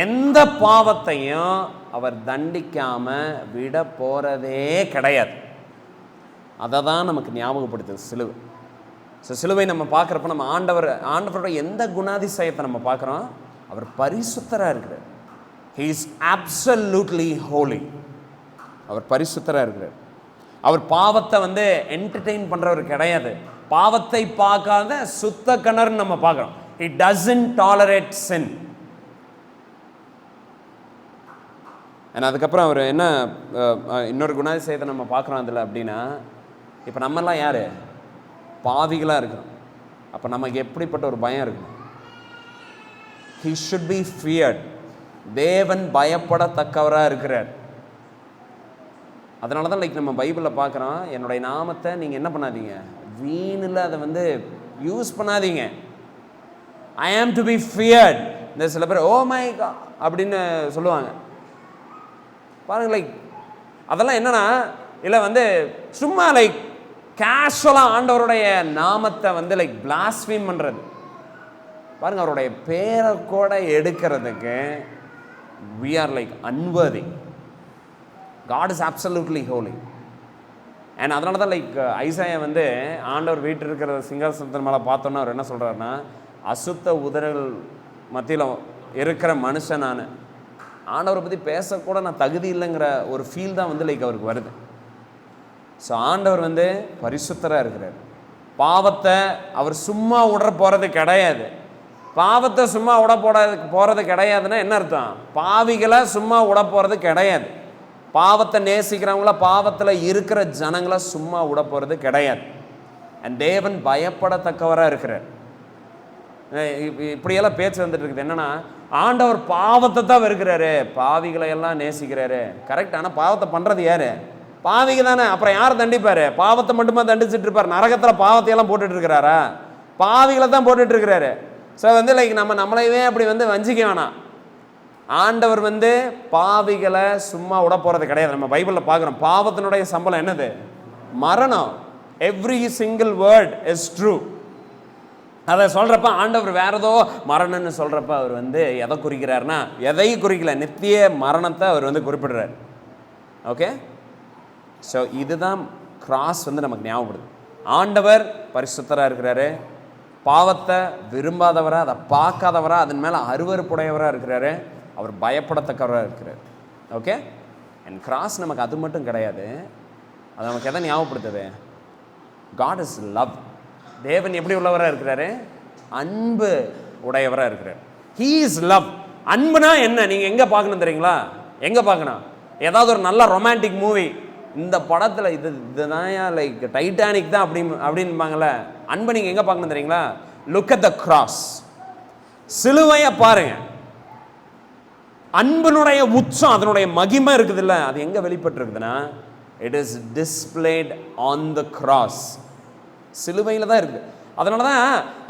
எந்த பாவத்தையும் அவர் தண்டிக்காம விட போறதே கிடையாது. அதை தான் நமக்கு ஞாபகப்படுத்துது சிலுவை. ஸோ சிலுவை நம்ம பார்க்குறப்ப நம்ம ஆண்டவரோட எந்த குணாதிசயத்தை நம்ம பார்க்குறோம்? அவர் பரிசுத்தராக இருக்கிறார். He is absolutely holy. அவர் பரிசுத்தராக இருக்கிறார். அவர் பாவத்தை வந்து என்டர்டெயின் பண்ணுறவர் கிடையாது. பாவத்தை பார்க்காத சுத்த கிணறுன்னு நம்ம பார்க்குறோம். He doesn't tolerate sin. And அதுக்கப்புறம் அவர் என்ன இன்னொரு குணாதிசயத்தை நம்ம பார்க்குறோம் அதில் அப்படின்னா, இப்போ நம்மெல்லாம் யார்? பாவிகளாக இருக்கிறோம். அப்போ நமக்கு எப்படிப்பட்ட ஒரு பயம் இருக்கும்? He should be feared. தேவன் பயப்படத்தக்கவராக இருக்கிறார். அதனால தான் நம்ம பைபிளில் பார்க்குறோம், என்னுடைய நாமத்தை நீங்கள் என்ன பண்ணாதீங்க, வீணில் அதை யூஸ் பண்ணாதீங்க. ஐ ஆம் டு பி ஃபியர்ட். இந்த சில பேர் ஓ மை காட் அப்படின்னு சொல்லுவாங்க பாருங்க. அதெல்லாம் என்னன்னா, இல்லை சும்மா கேஷுவலாக ஆண்டவருடைய நாமத்தை பிளாஸ்ஃபீம் பண்ணுறது. பாருங்க, அவருடைய பேரை கூட எடுக்கிறதுக்கு we are unworthy. God is absolutely holy. And அதனால தான் ஐசாயா ஆண்டவர் வீட்டு இருக்கிற சிங்காசனத்தின் மேலே பார்த்தோன்னா அவர் என்ன சொல்கிறாருன்னா, அசுத்த உதறல் மத்தியில் இருக்கிற மனுஷன் நான், ஆண்டவரை பற்றி பேசக்கூட நான் தகுதி இல்லைங்கிற ஒரு ஃபீல் தான் அவருக்கு வருது. ஸோ ஆண்டவர் பரிசுத்தராக இருக்கிறார். பாவத்தை அவர் சும்மா விட போகிறது கிடையாது. பாவத்தை சும்மா விட போகிறது கிடையாதுன்னா என்ன அர்த்தம்? பாவிகளை சும்மா விட போகிறது கிடையாது. பாவத்தை நேசிக்கிறவங்கள, பாவத்தில் இருக்கிற ஜனங்களை சும்மா விட போகிறது கிடையாது. அண்ட் தேவன் பயப்படத்தக்கவராக இருக்கிறார். இப்படியெல்லாம் பேச்சு வந்துட்டு இருக்குது. என்னன்னா, ஆண்டவர் பாவத்தை தான் வெறுக்கிறாரு, பாவிகளை எல்லாம் நேசிக்கிறாரு. கரெக்ட். ஆனால் பாவத்தை பண்ணுறது யாரு? பாவிக தானே. அப்புறம் யார் தண்டிப்பாரு? பாவத்தை மட்டுமா தண்டிச்சுட்டு இருப்பார்? நரகத்தில் பாவத்தையெல்லாம் போட்டுட்டு இருக்கிறாரா? பாவிகளை தான் போட்டுட்டு இருக்கிறாரு. ஸோ நம்மளையவே அப்படி வஞ்சிக்க வேணாம். ஆண்டவர் பாவிகளை சும்மா விட போகிறது கிடையாது. நம்ம பைபிளில் பார்க்குறோம், பாவத்தினுடைய சம்பளம் என்னது? மரணம். Every single word is true. அதை சொல்கிறப்ப ஆண்டவர் வேற ஏதோ மரணம்னு சொல்கிறப்ப அவர் எதை குறிக்கிறாருன்னா, எதையும் குறிக்கல, நித்திய மரணத்தை அவர் குறிப்பிடுறார். ஓகே. ஸோ இதுதான் கிராஸ் நமக்கு ஞாபகப்படுது. ஆண்டவர் பரிசுத்தராக இருக்கிறாரு, பாவத்தை விரும்பாதவராக, அதை பார்க்காதவராக, அதன் மேலே அருவருப்புடையவராக இருக்கிறாரு, அவர் பயப்படத்தக்கவராக இருக்கிறார். ஓகே. அண்ட் கிராஸ் நமக்கு அது மட்டும் கிடையாது, அது நமக்கு எதை ஞாபகப்படுத்துது? God is love. தேவன் எப்படி உள்ளவராக இருக்கிறாரு? அன்பு உடையவராக இருக்கிறார். He is love. அன்புனா என்ன நீங்கள் எங்கே பார்க்கணும் தெரியுங்களா? எங்கே பார்க்கணும்? ஏதாவது ஒரு நல்ல ரொமான்டிக் மூவி, இந்த படத்தில் இதுதான் டைட்டானிக் தான் அப்படின்பாங்களே, அன்பை நீங்கள் எங்கே பார்க்கணும் தெரியுங்களா? Look at the cross. சிலுவையை பாருங்க. அன்பனுடைய உச்சம், அதனுடைய மகிமை இருக்குதுல்ல, அது எங்கே வெளிப்பட்டு இருக்குதுன்னா, it is displayed on the cross. சிலுவையில் தான் இருக்குது. அதனால தான்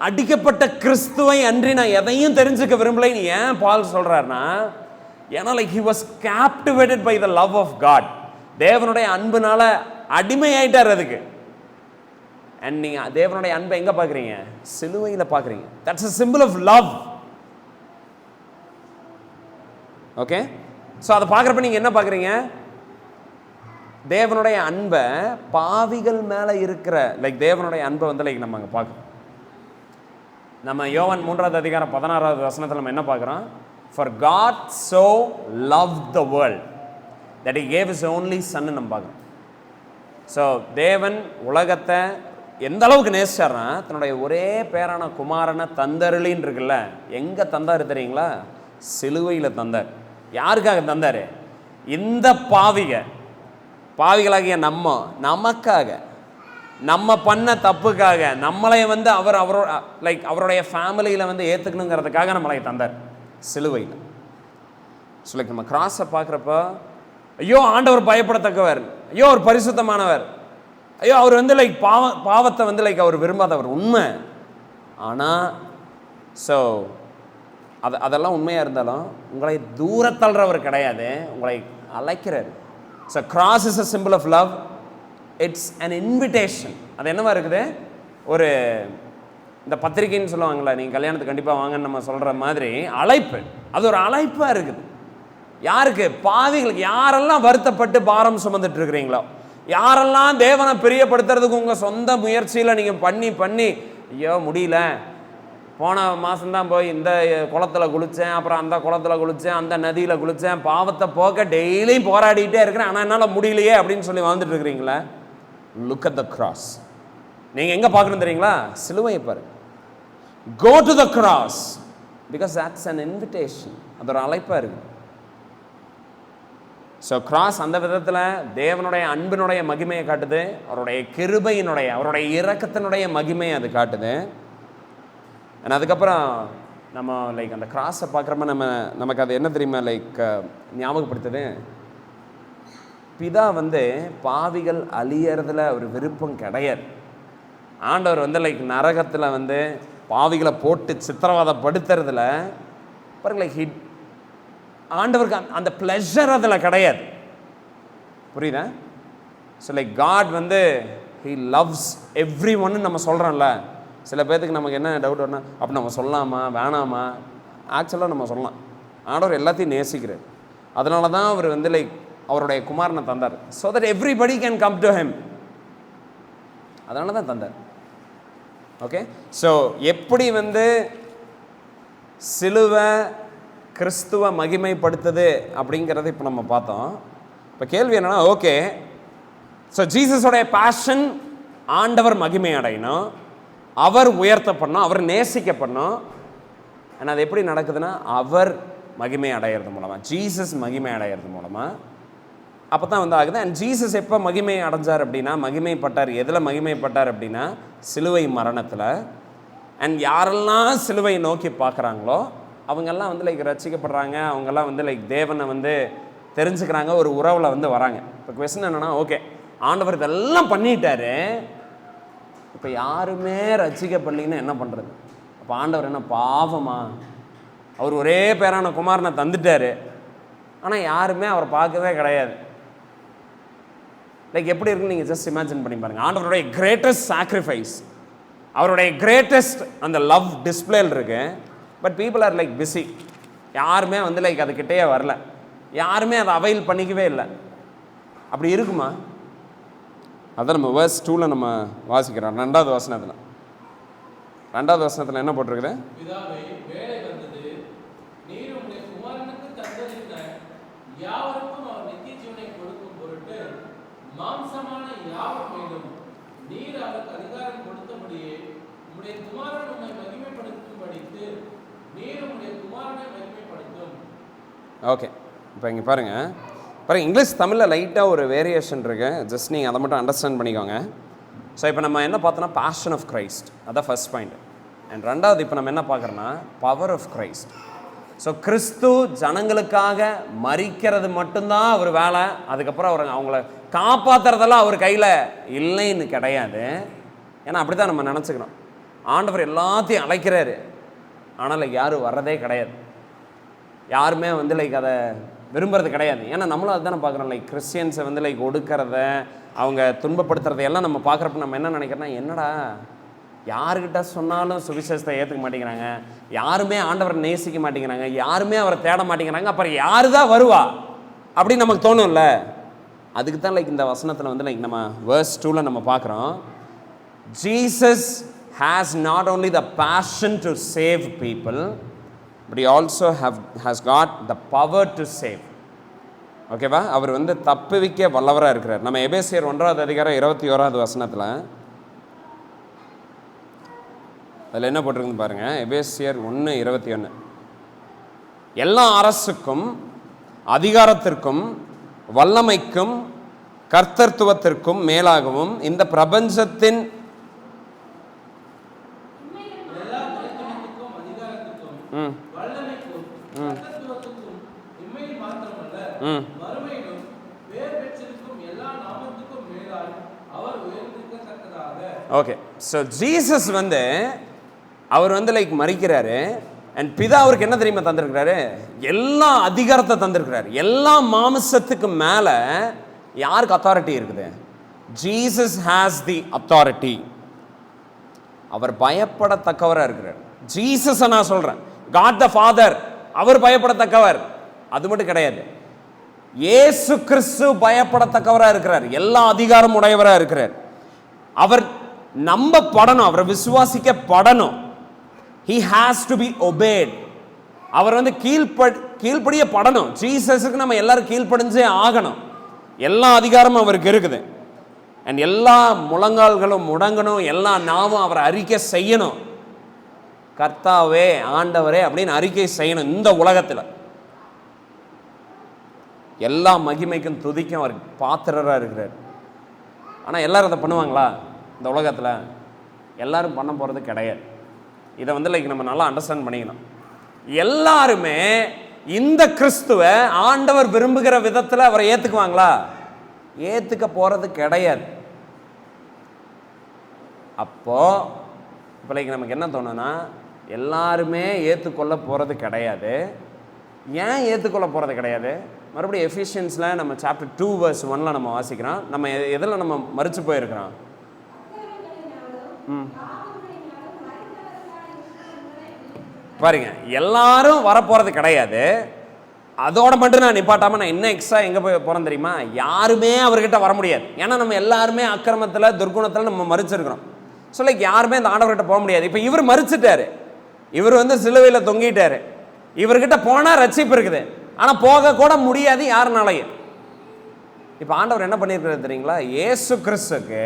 அடிக்கப்பட்ட கிறிஸ்துவை அன்றி நான் எதையும் தெரிஞ்சுக்க விரும்பலைன்னு ஏன் பால் சொல்கிறாருன்னா, ஏன்னா he was captivated by the love of God. தேவனுடைய அன்புனால அடிமையாயிட்டார் அதுக்கு. அண்ட் நீங்கள் தேவனுடைய அன்பை எங்கே பார்க்குறீங்க? சிலுவையில் பார்க்குறீங்க. That's a symbol of love. Okay. So அதை பார்க்குறப்ப நீங்கள் என்ன பார்க்குறீங்க? தேவனுடைய அன்பை பாவிகள் மேலே இருக்கிற தேவனுடைய அன்பை நம்ம அங்கே பார்க்குறோம். நம்ம யோவான் 3வது அதிகாரம் 16வது வசனத்தில் நம்ம என்ன பார்க்குறோம்? For God so loved the world that he gave his only son நம்ம பார்க்குறோம். ஸோ தேவன் உலகத்தை எந்த அளவுக்கு நேசிச்சார்னா, தன்னுடைய ஒரே பேரான குமாரனை தந்தருளின்னு இருக்குல்ல, எங்கே தந்தார் தெரியுங்களா? சிலுவையில் தந்தார். யாருக்காக தந்தார்? இந்த பாவிகளாகிய நமக்காக, நம்ம பண்ண தப்புக்காக, நம்மளை அவருடைய ஃபேமிலியில் ஏற்றுக்கணுங்கிறதுக்காக நம்மளை தந்தார் சிலுவையில். ஸோ நம்ம கிராஸை பார்க்குறப்ப, ஐயோ ஆண்டவர் பயப்படத்தக்கவர், ஐயோ அவர் பரிசுத்தமானவர், ஐயோ அவர் பாவத்தை அவர் விரும்பாதவர், உண்மை. ஆனால் ஸோ அதெல்லாம் உண்மையாக இருந்தாலும் உங்களை தூரத்தள்ளுறவர் கிடையாது, உங்களை அழைக்கிறார். So cross is a simple of love. It's an invitation. அது என்னவா இருக்குது? ஒரு இந்த பத்திரிக்கைன்னு சொல்லுவாங்களே, நீங்கள் கல்யாணத்துக்கு கண்டிப்பாக வாங்கன்னு நம்ம சொல்கிற மாதிரி அழைப்பு. அது ஒரு அழைப்பாக இருக்குது. யாருக்கு? பாவிகளுக்கு. யாரெல்லாம் வருத்தப்பட்டு பாரம் சுமந்துட்டு இருக்கிறீங்களோ, யாரெல்லாம் தேவனை பிரியப்படுத்துறதுக்கு உங்கள் சொந்த முயற்சியில் நீங்கள் பண்ணி ஐயோ முடியல, போன மாதம்தான் போய் இந்த குளத்தில் குளித்தேன், அப்புறம் அந்த குளத்தில் குளித்தேன், அந்த நதியில் குளித்தேன், பாவத்தை போக்க டெய்லியும் போராடிட்டே இருக்கிறேன், ஆனால் என்னால் முடியலையே அப்படின்னு சொல்லி வாழ்ந்துட்டு இருக்கிறீங்களா? Look at the cross. நீங்கள் எங்கே பார்க்கணும் தெரியுங்களா? சிலுவையை பாரு. Go to the cross because that's an invitation. அது ஒரு அழைப்பாக இருக்குது. ஸோ கிராஸ் அந்த விதத்தில் தேவனுடைய அன்பினுடைய மகிமையை காட்டுது, அவருடைய கிருபையினுடைய, அவருடைய இரக்கத்தினுடைய மகிமையை அது காட்டுது. அண்ட் அதுக்கப்புறம் நம்ம லைக் அந்த கிராஸை பார்க்குறப்ப நமக்கு அது என்ன தெரியுமா லைக் ஞாபகப்படுத்துது, பிதா வந்து பாவிகள் அழியறதுல ஒரு விருப்பம் கிடையாது. ஆண்டவர் வந்து லைக் நரகத்தில் வந்து பாவிகளை போட்டு சித்திரவதைப்படுத்துறதுல பாருங்க லைக் ஆண்டவருக்கு அந்த ப்ளஷர் அதில் கிடையாது. புரியுதா? ஸோ லைக் காட் வந்து ஹீ லவ்ஸ் எவ்ரி ஒன்னு நம்ம சொல்கிறோம்ல. சில பேர்த்துக்கு நமக்கு என்ன டவுட் வரும்னா, அப்போ நம்ம சொல்லலாமா வேணாமா? ஆக்சுவலாக நம்ம சொல்லலாம். ஆண்டவர் எல்லாத்தையும் நேசிக்கிறார். அதனால தான் அவர் வந்து லைக் அவருடைய குமாரனை தந்தார். So that everybody can come to him. அதனால தான் தந்தார். ஓகே, ஸோ எப்படி வந்து சிலுவை கிறிஸ்துவ மகிமைப்படுத்துது அப்படிங்கிறத இப்போ நம்ம பார்த்தோம். இப்போ கேள்வி என்னன்னா, ஓகே ஸோ ஜீசஸோடைய பேஷன் ஆண்டவர் மகிமை அடையணும், அவர் உயர்த்தப்படணும், அவர் நேசிக்கப்படணும். ஆனால் அது எப்படி நடக்குதுன்னா, அவர் மகிமை அடையிறது மூலமாக, ஜீசஸ் மகிமை அடையிறது மூலமாக அப்போ தான் வந்து ஆகுது. அண்ட் ஜீசஸ் எப்போ மகிமை அடைஞ்சார் அப்படின்னா, மகிமைப்பட்டார் எதில் மகிமைப்பட்டார் அப்படின்னா சிலுவை மரணத்தில். அண்ட் யாரெல்லாம் சிலுவை நோக்கி பார்க்குறாங்களோ அவங்கெல்லாம் வந்து லைக் ரசிக்கப்படுறாங்க, அவங்கெல்லாம் வந்து லைக் தேவனை வந்து தெரிஞ்சுக்கிறாங்க, ஒரு உறவில் வந்து வராங்க. இப்போ கொஸ்டின் என்னென்னா, ஓகே ஆண்டவர் இதெல்லாம் பண்ணிட்டாரு, இப்போ யாருமே ரசிக்கப்படலைன்னு என்ன பண்ணுறது? அப்போ ஆண்டவர் என்ன பாவமா? அவர் ஒரே பேரான குமாரனை தந்துட்டாரு, ஆனால் யாருமே அவரை பார்க்கவே கிடையாது. லைக் எப்படி இருக்குன்னு நீங்கள் ஜஸ்ட் இமேஜின் பண்ணி பாருங்கள். ஆண்டவருடைய கிரேட்டஸ்ட் சாக்ரிஃபைஸ், அவருடைய கிரேட்டஸ்ட் அந்த லவ் டிஸ்பிளேல இருக்கு. But people are like busy. யாருமே வந்து லைக் அதுக்கிட்டே வரல, யாருமே அதை அவைல் பண்ணிக்கவே இல்லை. அப்படி இருக்குமா? அதான் நம்ம வேர்ஸ் 2ல நம்ம வாசிக்கிறோம். 2வது வசனத்தில் என்ன போட்டிருக்குது? மாம்சமான யாவர் மேலும் நீர் அவருக்கு அதிகாரம் கொடுத்தபடியே உம்முடைய குமாரன் உம்மை மகிமைப்படுத்தும்படிக்கு நீர் உம்முடைய குமாரனை மகிமைப்படுத்தும். ஓகே, இப்போ இங்கே பாருங்கள், இங்கிலீஷ் தமிழில் லைட்டாக ஒரு வேரியேஷன் இருக்கு, ஜஸ்ட் நீங்கள் அதை மட்டும் அண்டர்ஸ்டாண்ட் பண்ணிக்கோங்க. ஸோ இப்போ நம்ம என்ன பார்த்தோன்னா பேஷன் ஆஃப் கிரைஸ்ட், அதான் ஃபர்ஸ்ட் பாயிண்ட். அண்ட் 2வது இப்போ நம்ம என்ன பார்க்குறோன்னா பவர் ஆஃப் கிரைஸ்ட். ஸோ கிறிஸ்து ஜனங்களுக்காக மரிக்கிறது மட்டும்தான் அவர் வேலை. அதுக்கப்புறம் அவங்கள காப்பாற்றுறதெல்லாம் அவர் கையில் இல்லைன்னு கிடையாது. ஏன்னா அப்படி தான் நம்ம நினச்சிக்கிறோம். ஆண்டவர் எல்லாத்தையும் அழைக்கிறாரு, ஆனால் லைக் யாரும் வர்றதே கிடையாது, யாருமே வந்து லைக் அதை விரும்புறது கிடையாது. ஏன்னா நம்மளும் அதுதானே பார்க்குறோம். லைக் கிறிஸ்டியன்ஸை வந்து லைக் ஒடுக்கிறத, அவங்க துன்பப்படுத்துறதையெல்லாம் நம்ம பார்க்குறப்ப நம்ம என்ன நினைக்கிறோன்னா, என்னடா யாருக்கிட்ட சொன்னாலும் சுவிசேஷத்தை ஏற்றுக்க மாட்டேங்கிறாங்க, யாருமே ஆண்டவரை நேசிக்க மாட்டேங்கிறாங்க, யாருமே அவரை தேட மாட்டேங்கிறாங்க, அப்புறம் யாரு தான் வருவா அப்படின்னு நமக்கு தோணும்ல. அதுக்கு தான் லைக் இந்த வசனத்தில் வந்து லைக் நம்ம வேர்ஸ் 2ல நம்ம பார்க்குறோம், Jesus has not only the passion to save people, but he also has got the power to save. ஓகேவா? அவர் வந்து தப்புவிக்க வல்லவராக இருக்கிறார். நம்ம எபேசியர் 1வது அதிகாரம் 21வது வசனத்தில் அதில் என்ன போட்டிருக்குன்னு பாருங்கள். எபேசியர் 1:21, எல்லா அரசுக்கும் அதிகாரத்திற்கும் வல்லமைக்கும் கர்த்தத்துவத்திற்கும் மேலாகவும் இந்த பிரபஞ்சத்தின் ஓகே. ஸோ ஜீசஸ் வந்து அவர் வந்து லைக் மரிக்கிறாரு. அண்ட் பிதா அவருக்கு என்ன தெரியுமா தந்திருக்கிறாரு? எல்லா அதிகாரத்தை தந்திருக்கிறாரு. எல்லா மாம்சத்துக்கு மேலே யாருக்கு அத்தாரிட்டி இருக்குது? Jesus has the authority. அவர் பயப்படத்தக்கவராக இருக்கிறார். ஜீசஸை நான் சொல்கிறேன், காட் த ஃபாதர் அவர் பயப்படத்தக்கவர். அது மட்டும் கிடையாது, இயேசு கிறிஸ்து பயப்படத்தக்கவராக இருக்கிறார், எல்லா அதிகாரம் உடையவராக இருக்கிறார். அவர் நம்பப்படணும், அவரை விசுவாசிக்கப்படணும். He has to be obeyed. அவர் வந்து கீழ்ப்படிய படணும். ஜீசஸுக்கு நம்ம எல்லாரும் கீழ்ப்படிஞ்சே ஆகணும். எல்லா அதிகாரமும் அவருக்கு இருக்குது. அண்ட் எல்லா முழங்கால்களும் முடங்கணும், எல்லா நாவும் அவரை அறிக்கை செய்யணும். கர்த்தாவே ஆண்டவரே அப்படின்னு அறிக்கை செய்யணும் இந்த உலகத்தில். எல்லா மகிமைக்கும் துதிக்கும் அவர் பாத்திரராக இருக்கிறார். ஆனால் எல்லாரும் அதை பண்ணுவாங்களா? இந்த உலகத்தில் எல்லாரும் பண்ண போகிறது கிடையாது. இதை வந்து லைக் நம்ம நல்லா அண்டர்ஸ்டாண்ட் பண்ணிக்கணும். எல்லாருமே இந்த கிறிஸ்துவை ஆண்டவர் விரும்புகிற விதத்தில் அவரை ஏற்றுக்குவாங்களா? ஏற்றுக்க போகிறது கிடையாது. அப்போது இப்போ லைக் நமக்கு என்ன தோணுன்னா, எல்லாருமே ஏற்றுக்கொள்ள போகிறது கிடையாது. ஏன் ஏற்றுக்கொள்ள போகிறது கிடையாது? மறுபடியும் எஃபிஷியன்ஸில் நம்ம சாப்டர் 2:1 நம்ம வாசிக்கிறோம். நம்ம எதில் நம்ம மறுத்து போயிருக்கிறோம்? பாருங்க, எல்லாரும் வரப்போகிறது கிடையாது. அதோட மட்டும் நான் நிப்பாட்டாமல் நான் இன்னும் எக்ஸ்ட்ரா எங்கே போய் போகிறேன் தெரியுமா? யாருமே அவர்கிட்ட வர முடியாது. ஏன்னா நம்ம எல்லாருமே அக்கிரமத்தில் துர்குணத்தில் நம்ம மறுச்சிருக்கிறோம். ஸோ லைக் யாருமே இந்த ஆண்டவர்கிட்ட போக முடியாது. இப்போ இவர் மறுச்சிட்டாரு, இவர் வந்து சிலுவையில் தொங்கிட்டாரு. இவர்கிட்ட போனால் ரட்சிப்பு இருக்குது, ஆனால் போக கூட முடியாது யாருனாலையும். இப்போ ஆண்டவர் என்ன பண்ணியிருக்கிறார் தெரியுங்களா? இயேசு கிறிஸ்துக்கு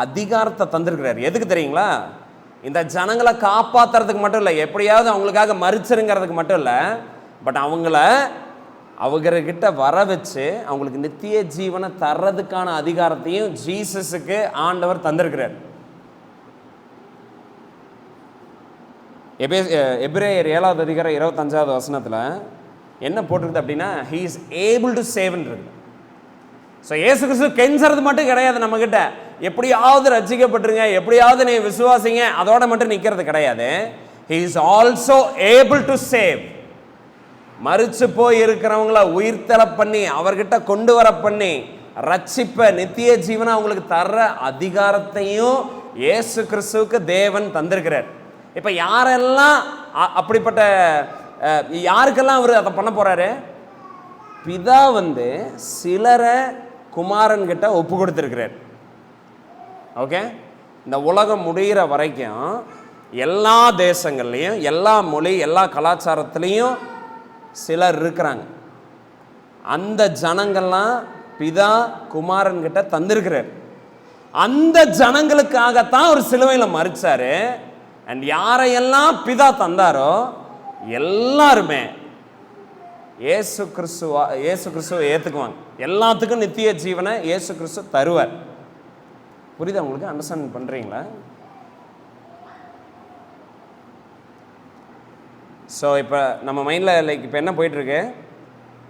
அதிகாரத்தை தந்திருக்கிறார். எதுக்கு தெரியுங்களா? இந்த ஜனங்களை காப்பாற்றுறதுக்கு மட்டும் இல்லை, எப்படியாவது அவங்களுக்காக மறிச்சிருங்கிறதுக்கு மட்டும் இல்லை, பட் அவங்கக்கிட்ட வர வச்சு அவங்களுக்கு நித்திய ஜீவனை தர்றதுக்கான அதிகாரத்தையும் ஜீசஸுக்கு ஆண்டவர் தந்திருக்கிறார். எபிரேயர் 7:25 என்ன போட்டிருக்குது அப்படின்னா, he is able to save இருக்கு. ஸோ இயேசு கிறிஸ்து கெஞ்சறது மட்டும் கிடையாது நம்மக்கிட்ட, எப்படியாவது ரட்சிக்கப்பட்டுருங்க, எப்படியாவது நீ விசுவாசிங்க, அதோட மட்டும் நிற்கிறது கிடையாது. he is also able to save. மரிச்சு போய் இருக்கிறவங்கள உயிர்த்தெழ பண்ணி அவர்கிட்ட கொண்டு வர பண்ணி ரட்சிப்ப நித்திய ஜீவனை அவங்களுக்கு தர்ற அதிகாரத்தையும் இயேசு கிறிஸ்துவுக்கு தேவன் தந்திருக்கிறார். இப்போ யாரெல்லாம் அப்படிப்பட்ட யாருக்கெல்லாம் அவர் அதை பண்ண போறாரு? பிதா வந்து சிலரை குமாரன் கிட்ட ஒப்பு கொடுத்துருக்கிறார். ஓகே, இந்த உலகம் முடிகிற வரைக்கும் எல்லா தேசங்கள்லையும் எல்லா மொழி எல்லா கலாச்சாரத்துலேயும் சிலர் இருக்கிறாங்க. அந்த ஜனங்கள்லாம் பிதா குமாரன் கிட்ட தந்திருக்கிறார். அந்த ஜனங்களுக்காகத்தான் ஒரு சிலுவையில் மரிச்சாரு. அண்ட் யாரையெல்லாம் பிதா தந்தாரோ எல்லாருமே இயேசு கிறிஸ்துவை ஏற்றுக்குவாங்க. எல்லாத்துக்கும் நித்திய ஜீவனை இயேசு கிறிஸ்து தருவார். புரியுதா உங்களுக்கு? அண்டர்ஸ்டாண்ட் பண்ணுறீங்களா? ஸோ இப்போ நம்ம மைண்டில் லைக் இப்போ என்ன போயிட்டுருக்கு?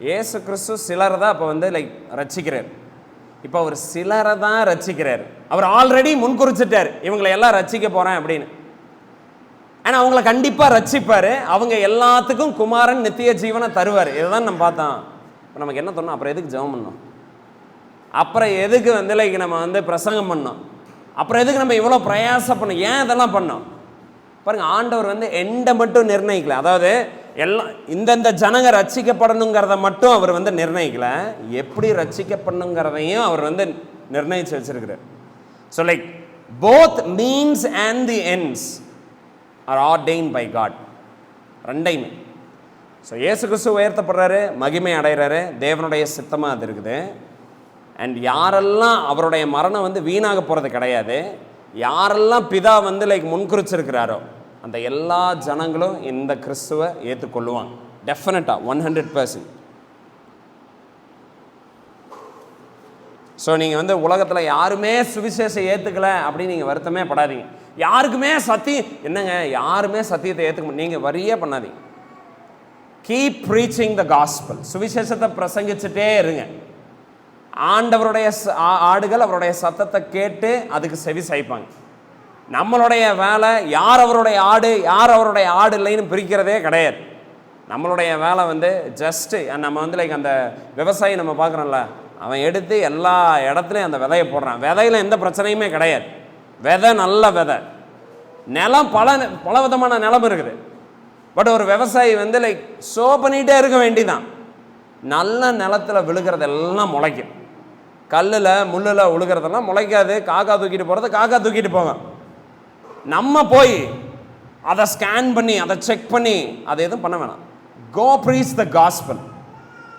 இயேசு கிறிஸ்து சிலரை தான் இப்போ வந்து லைக் ரட்சிக்கிறார். இப்போ அவர் சிலரை தான் ரட்சிக்கிறார். அவர் ஆல்ரெடி முன்குறிச்சிட்டார், இவங்களை எல்லாம் ரட்சிக்க போகிறேன் அப்படின்னு. ஆனால் அவங்கள கண்டிப்பாக ரட்சிப்பார். அவங்க எல்லாத்துக்கும் குமாரன் நித்திய ஜீவனை தருவார். இதுதான் நம்ம பார்த்தோம். இப்போ நமக்கு என்ன தோணும்? அப்புறம் எதுக்கு ஜெபம் பண்ணோம்? அப்புறம் எதுக்கு வந்து லைக் நம்ம வந்து பிரசங்கம் பண்ணோம்? அப்புறம் எதுக்கு நம்ம இவ்வளோ பிரயாசம் பண்ணோம்? ஏன் இதெல்லாம் பண்ணோம்? பாருங்கள், ஆண்டவர் வந்து எண்டை மட்டும் நிர்ணயிக்கல. அதாவது எல்லாம் இந்தந்த ஜனங்க ரட்சிக்கப்படணுங்கிறத மட்டும் அவர் வந்து நிர்ணயிக்கல, எப்படி ரட்சிக்கப்படணுங்கிறதையும் அவர் வந்து நிர்ணயிச்சு வச்சிருக்கிறார். So like both means and the ends are ordained by God. ரெண்டையுமே. ஸோ இயேசு கிறிஸ்து உயர்த்தப்படுறாரு, மகிமை அடைகிறாரு, தேவனுடைய சித்தமாக அது இருக்குது. அண்ட் யாரெல்லாம் அவருடைய மரணம் வந்து வீணாக போகிறது கிடையாது, யாரெல்லாம் பிதா வந்து லைக் முன்குறிச்சிருக்கிறாரோ அந்த எல்லா ஜனங்களும் இந்த கிறிஸ்துவை ஏற்றுக்கொள்ளுவாங்க. டெஃபினட்டாக 100%. ஸோ நீங்கள் வந்து உலகத்தில் யாருமே சுவிசேஷம் ஏற்றுக்கலை அப்படின்னு நீங்கள் வருத்தமே படாதீங்க. யாருக்குமே என்னங்க யாருமே சத்தியத்தை ஏற்றுக்க நீங்கள் வரியே பண்ணாதீங்க. Keep preaching the gospel. சுவிசேஷத்தை பிரசங்கிச்சுட்டே இருங்க. ஆண்டவருடைய ஆடுகள் அவருடைய சத்தத்தை கேட்டு அதுக்கு செவி சாய்ப்பாங்க. நம்மளுடைய வேலை யார் அவருடைய ஆடு யார் அவருடைய ஆடு இல்லைன்னு பிரிக்கிறதே கிடையாது. நம்மளுடைய வேலை வந்து ஜஸ்ட்டு நம்ம வந்து லைக் அந்த விவசாயி நம்ம பார்க்குறோம்ல, அவன் எடுத்து எல்லா இடத்துலையும் அந்த விதையை போடுறான். விதையில் எந்த பிரச்சனையுமே கிடையாது. விதை நல்ல விதை. நிலம் பல விதமான நிலம் இருக்குது. பட் ஒரு விவசாயி வந்து லைக் ஷோ பண்ணிகிட்டே இருக்க வேண்டிதான். நல்ல நிலத்தில் விழுகிறதெல்லாம் முளைக்கும். கல்லில் முள்ளில் விழுகிறதெல்லாம் முளைக்காது. காக்கா தூக்கிட்டு போகிறது காக்கா தூக்கிட்டு போவேன். நம்ம போய் அதை ஸ்கேன் பண்ணி அதை செக் பண்ணி அதை எதுவும் பண்ண வேணாம். Go preach the gospel.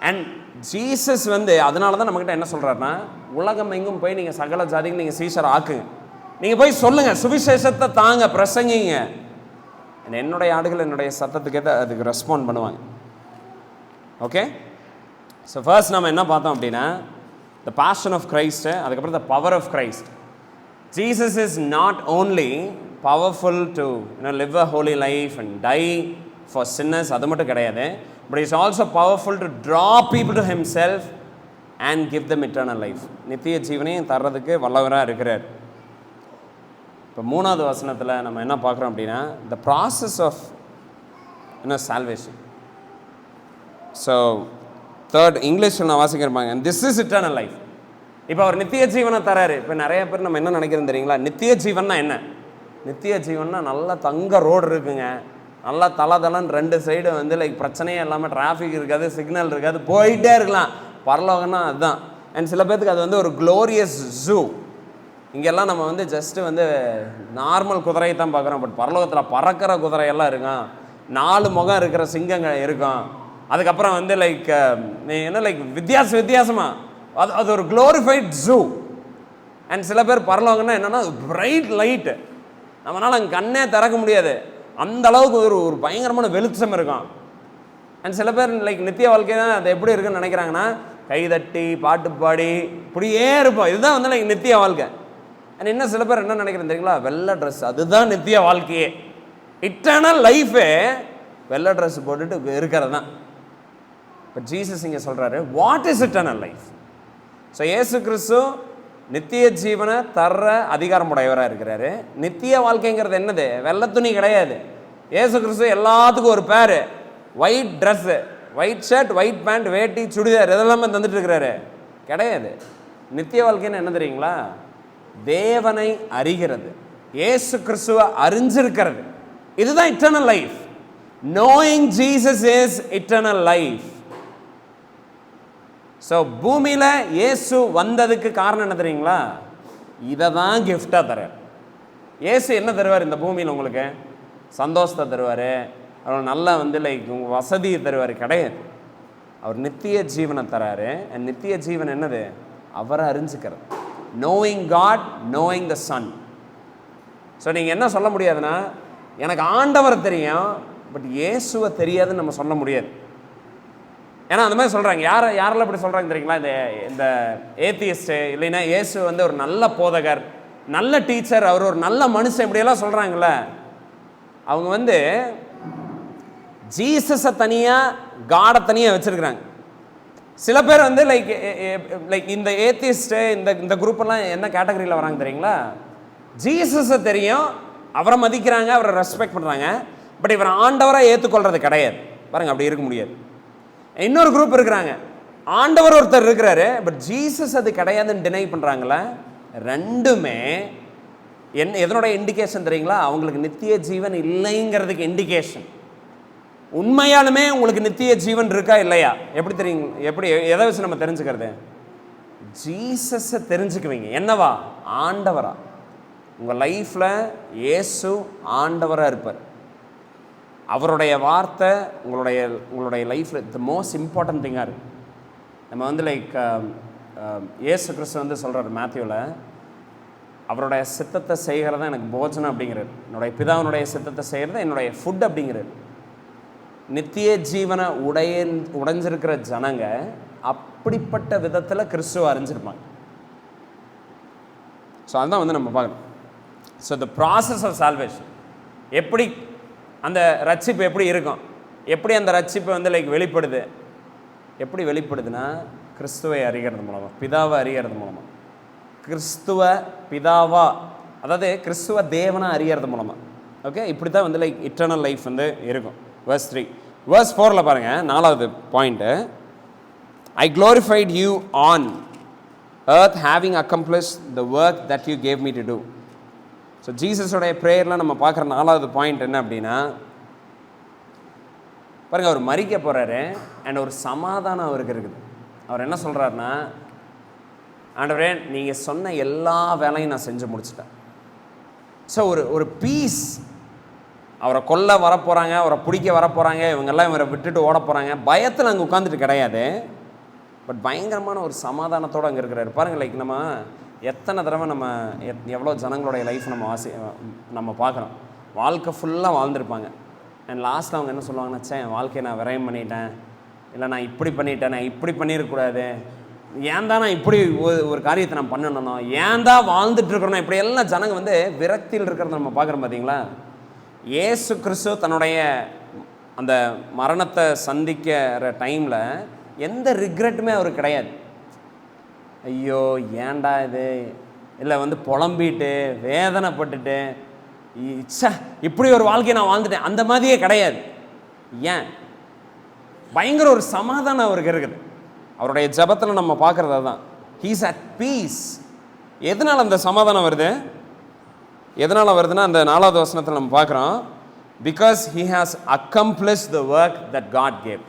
And Jesus வந்து அதனால தான் நம்மக்கிட்ட என்ன சொல்கிறாருன்னா, உலகம் எங்கும் போய் நீங்கள் சகல ஜாதிகள் நீங்கள் சீஷர் ஆக்குங்க. நீங்கள் போய் சொல்லுங்கள், சுவிசேஷத்தை தாங்க, பிரசங்கிங்க. என்னுடைய ஆடுகள் என்னுடைய சத்தத்துக்கு அதுக்கு ரெஸ்பாண்ட் பண்ணுவாங்க. ஓகே, ஸோ ஃபர்ஸ்ட் நம்ம என்ன பார்த்தோம் அப்படின்னா த பேஷன் ஆஃப் கிரைஸ்ட், அதுக்கப்புறம் the power of Christ. Jesus is not only powerful to live a holy life and die for sinners, அது மட்டும் கிடையாது. But is also powerful to draw people to himself and give them eternal life. நித்திய ஜீவனையும் தர்றதுக்கு வல்லவராக இருக்கிறார். இப்போ 3வது வசனத்தில் நம்ம என்ன பார்க்குறோம் அப்படின்னா the process of salvation. So 3rd இங்கிலீஷில் நான் வாசிக்கிறப்பாங்க, திஸ் இஸ் இட்டர்னல் லைஃப். இப்போ அவர் நித்திய ஜீவனை தராரு. இப்போ நிறைய பேர் நம்ம என்ன நினைக்கிறோம் தெரியுங்களா, நித்திய ஜீவன்னா என்ன? நித்திய ஜீவன்னா நல்லா தங்க ரோடு இருக்குங்க, நல்லா தளன்னு 2 சைடு லைக் பிரச்சனையே இல்லாமல் டிராஃபிக் இருக்காது, சிக்னல் இருக்காது, போயிட்டே இருக்கலாம். பரலோகம்னா அதுதான். அண்ட் சில பேருக்கு அது ஒரு க்ளோரியஸ் ஜூ. இங்கெல்லாம் நம்ம ஜஸ்ட்டு நார்மல் குதிரையை தான் பார்க்குறோம். பட் பரலோகத்தில் பறக்கிற குதிரையெல்லாம் இருக்கும், 4 முகம் இருக்கிற சிங்கங்கள் இருக்கும். அதுக்கப்புறம் லைக் லைக் வித்தியாசமாக அது ஒரு க்ளோரிஃபைட் ஜூ. அண்ட் சில பேர் பரலோகம்னா என்னென்னா பிரைட் லைட்டு, நம்மளால் அங்கே கண்ணே திறக்க முடியாது, அந்த அளவுக்கு ஒரு பயங்கரமான வெளிச்சம் இருக்கும். அண்ட் சில பேர் லைக் நித்திய வாழ்க்கை தான் அது எப்படி இருக்குன்னு நினைக்கிறாங்கன்னா கைதட்டி பாட்டு பாடி இப்படியே இருப்போம், இதுதான் லைக் நித்திய வாழ்க்கை. அண்ட் இன்னும் சில பேர் என்ன நினைக்கிறேன் தெரியுங்களா, வெள்ளை ட்ரெஸ் அதுதான் நித்திய வாழ்க்கையே. இட்டர்னல் லைஃபே வெள்ளை ட்ரெஸ் போட்டுட்டு இருக்கிறது தான். பட் ஜீசஸ் இங்கே சொல்கிறாரு, what is eternal life? So இயேசு கிறிஸ்து நித்திய ஜீவனை தர்ற அதிகாரம் உடையவராக இருக்கிறாரு. நித்திய வாழ்க்கைங்கிறது என்னது? வெள்ளை துணி கிடையாது. இயேசு கிறிஸ்து எல்லாத்துக்கும் ஒரு பேர், white dress, white shirt, white pant, வேட்டி, சுடிதார் இதெல்லாமே தந்துட்டு இருக்கிறாரு கிடையாது. நித்திய வாழ்க்கைன்னு என்ன தெரியுங்களா? தேவனை அறிகிறது, இயேசு கிறிஸ்துவை அறிஞ்சிருக்கிறது. இதுதான் eternal life. Knowing Jesus is eternal life. So பூமியில் இயேசு வந்ததுக்கு காரணம் என்ன தெரியுங்களா? இதை தான் கிஃப்டாக தரார். இயேசு என்ன தருவார் இந்த பூமியில்? உங்களுக்கு சந்தோஷத்தை தருவார், அவர் நல்லா லைக் உங்கள் வசதியை தருவார் கிடையாது. அவர் நித்திய ஜீவனை தராரு. அண்ட் நித்திய ஜீவன் என்னது? அவரை அறிஞ்சுக்கிறது. Knowing God, knowing the son. So நீங்கள் என்ன சொல்ல முடியாதுன்னா எனக்கு ஆண்டவரை தெரியும் பட் இயேசுவை தெரியாதுன்னு நம்ம சொல்ல முடியாது. ஏன்னா அந்த மாதிரி சொல்கிறாங்க. யாரெல்லாம் இப்படி சொல்கிறாங்க தெரியுங்களா? இந்த ஏத்தியஸ்ட்டு, இல்லைன்னா இயேசு ஒரு நல்ல போதகர், நல்ல டீச்சர், அவர் ஒரு நல்ல மனுஷன், இப்படியெல்லாம் சொல்கிறாங்களே, அவங்க ஜீசஸை தனியாக காடை தனியாக வச்சுருக்குறாங்க. சில பேர் லைக் இந்த ஏத்தியஸ்ட்டு இந்த குரூப்பெல்லாம் என்ன கேட்டகரியில் வராங்க தெரியுங்களா? ஜீசஸை தெரியும், அவரை மதிக்கிறாங்க, அவரை ரெஸ்பெக்ட் பண்ணுறாங்க, பட் இவரை ஆண்டவராக ஏற்றுக்கொள்கிறது கிடையாது. பாருங்கள், அப்படி இருக்க முடியாது. இன்னொரு குரூப் இருக்கிறாங்க, ஆண்டவர் ஒருத்தர் இருக்கிறாரு பட் ஜீசஸ் அது கிடையாதுன்னு டினை பண்ணுறாங்களே. ரெண்டுமே எதனுடைய இண்டிகேஷன் தெரியுங்களா? அவங்களுக்கு நித்திய ஜீவன் இல்லைங்கிறதுக்கு இண்டிகேஷன். உண்மையாலுமே உங்களுக்கு நித்திய ஜீவன் இருக்கா இல்லையா எப்படி தெரியுங்க? எப்படி எதை வச்சு நம்ம தெரிஞ்சுக்கிறது? ஜீசஸை தெரிஞ்சுக்குவீங்க. என்னவா? ஆண்டவரா. உங்கள் லைஃப்பில் இயேசு ஆண்டவராக இருப்பார். அவருடைய வார்த்தை உங்களுடைய லைஃப்பில் த மோஸ்ட் இம்பார்ட்டன்ட் திங்காக இருக்குது. நம்ம லைக் இயேசு கிறிஸ்து சொல்கிறார் மேத்யூவில், அவருடைய சித்தத்தை செய்கிறது எனக்கு போஜனம் அப்படிங்கிறது, என்னுடைய பிதாவினுடைய சித்தத்தை செய்கிறது என்னுடைய ஃபுட் அப்படிங்கிறது. நித்திய ஜீவனை உடைஞ்சிருக்கிற ஜனங்க அப்படிப்பட்ட விதத்தில் கிறிஸ்துவை அறிஞ்சிருப்பாங்க. ஸோ அதுதான் நம்ம பார்க்கணும். So the process of salvation, எப்படி அந்த ரட்சிப்பு எப்படி இருக்கும், எப்படி அந்த ரட்சிப்பு லைக் வெளிப்படுது, எப்படி வெளிப்படுதுன்னா கிறிஸ்துவை அறிகிறது மூலமாக, பிதாவை அறிகிறது மூலமாக, கிறிஸ்துவ பிதாவா, அதாவது கிறிஸ்துவ தேவனை அறிகிறது மூலமாக. ஓகே, இப்படி தான் லைக் இட்டர்னல் லைஃப் இருக்கும். verse 3. verse 4ல பாருங்கள், 4வது point, I glorified you on earth having accomplished the work that you gave me to do. So ஜீசஸோடைய ப்ரேயரில் நம்ம பார்க்குற 4வது பாயிண்ட் என்ன அப்படின்னா, பாருங்கள், அவர் மரிக்க போகிறாரு அண்ட் ஒரு சமாதானம் அவருக்கு இருக்குது. அவர் என்ன சொல்கிறாருன்னா, ஆண்டவரே நீங்கள் சொன்ன எல்லா வேலையும் நான் செஞ்சு முடிச்சிட்டேன். ஸோ ஒரு பீஸ். அவரை கொல்ல வரப்போகிறாங்க, அவரை பிடிக்க வரப்போகிறாங்க, இவங்கெல்லாம் இவரை விட்டுட்டு ஓட போகிறாங்க, பயத்தில் அங்கே உட்காந்துட்டு கிடையாது, பட் பயங்கரமான ஒரு சமாதானத்தோடு அங்கே இருக்கிறாரு. பாருங்கள், லைக் நம்ம எத்தனை தடவை நம்ம எவ்வளோ ஜனங்களுடைய லைஃப் நம்ம பார்க்குறோம். வாழ்க்கை ஃபுல்லாக வாழ்ந்துருப்பாங்க அண்ட் லாஸ்ட்டில் அவங்க என்ன சொல்லுவாங்கன்னா, சே வாழ்க்கையை நான் விரயம் பண்ணிட்டேன், இல்லை நான் இப்படி பண்ணிட்டேன், நான் இப்படி பண்ணிடக்கூடாது, ஏன் தான் நான் இப்படி ஒரு காரியத்தை நான் பண்ணணும், ஏன் தான் வாழ்ந்துட்டு இருக்கிறோம், இப்படி எல்லாம் ஜனங்க வந்து விரக்தியில் இருக்கிறத நம்ம பார்க்குறோம். பார்த்தீங்களா? இயேசு கிறிஸ்து தன்னுடைய அந்த மரணத்தை சந்திக்கிற டைமில் எந்த ரிக்ரெட்டுமே அவருக்கு கிடையாது. ஐயோ ஏன்டா இது, இல்லை வந்து புலம்பிட்டு வேதனைப்பட்டுட்டு இப்படி ஒரு வாழ்க்கையை நான் வாழ்ந்துட்டேன், அந்த மாதிரியே கிடையாது. ஏன்? பயங்கர ஒரு சமாதானம் அவருக்கு இருக்குது. அவருடைய ஜெபத்தில் நம்ம பார்க்குறது தான், ஹீஸ் அட் பீஸ். எதனால் அந்த சமாதானம் வருது? எதனால் வருதுன்னா, அந்த 4வது வசனத்தில் நம்ம பார்க்குறோம், because he has accomplished the work that God gave.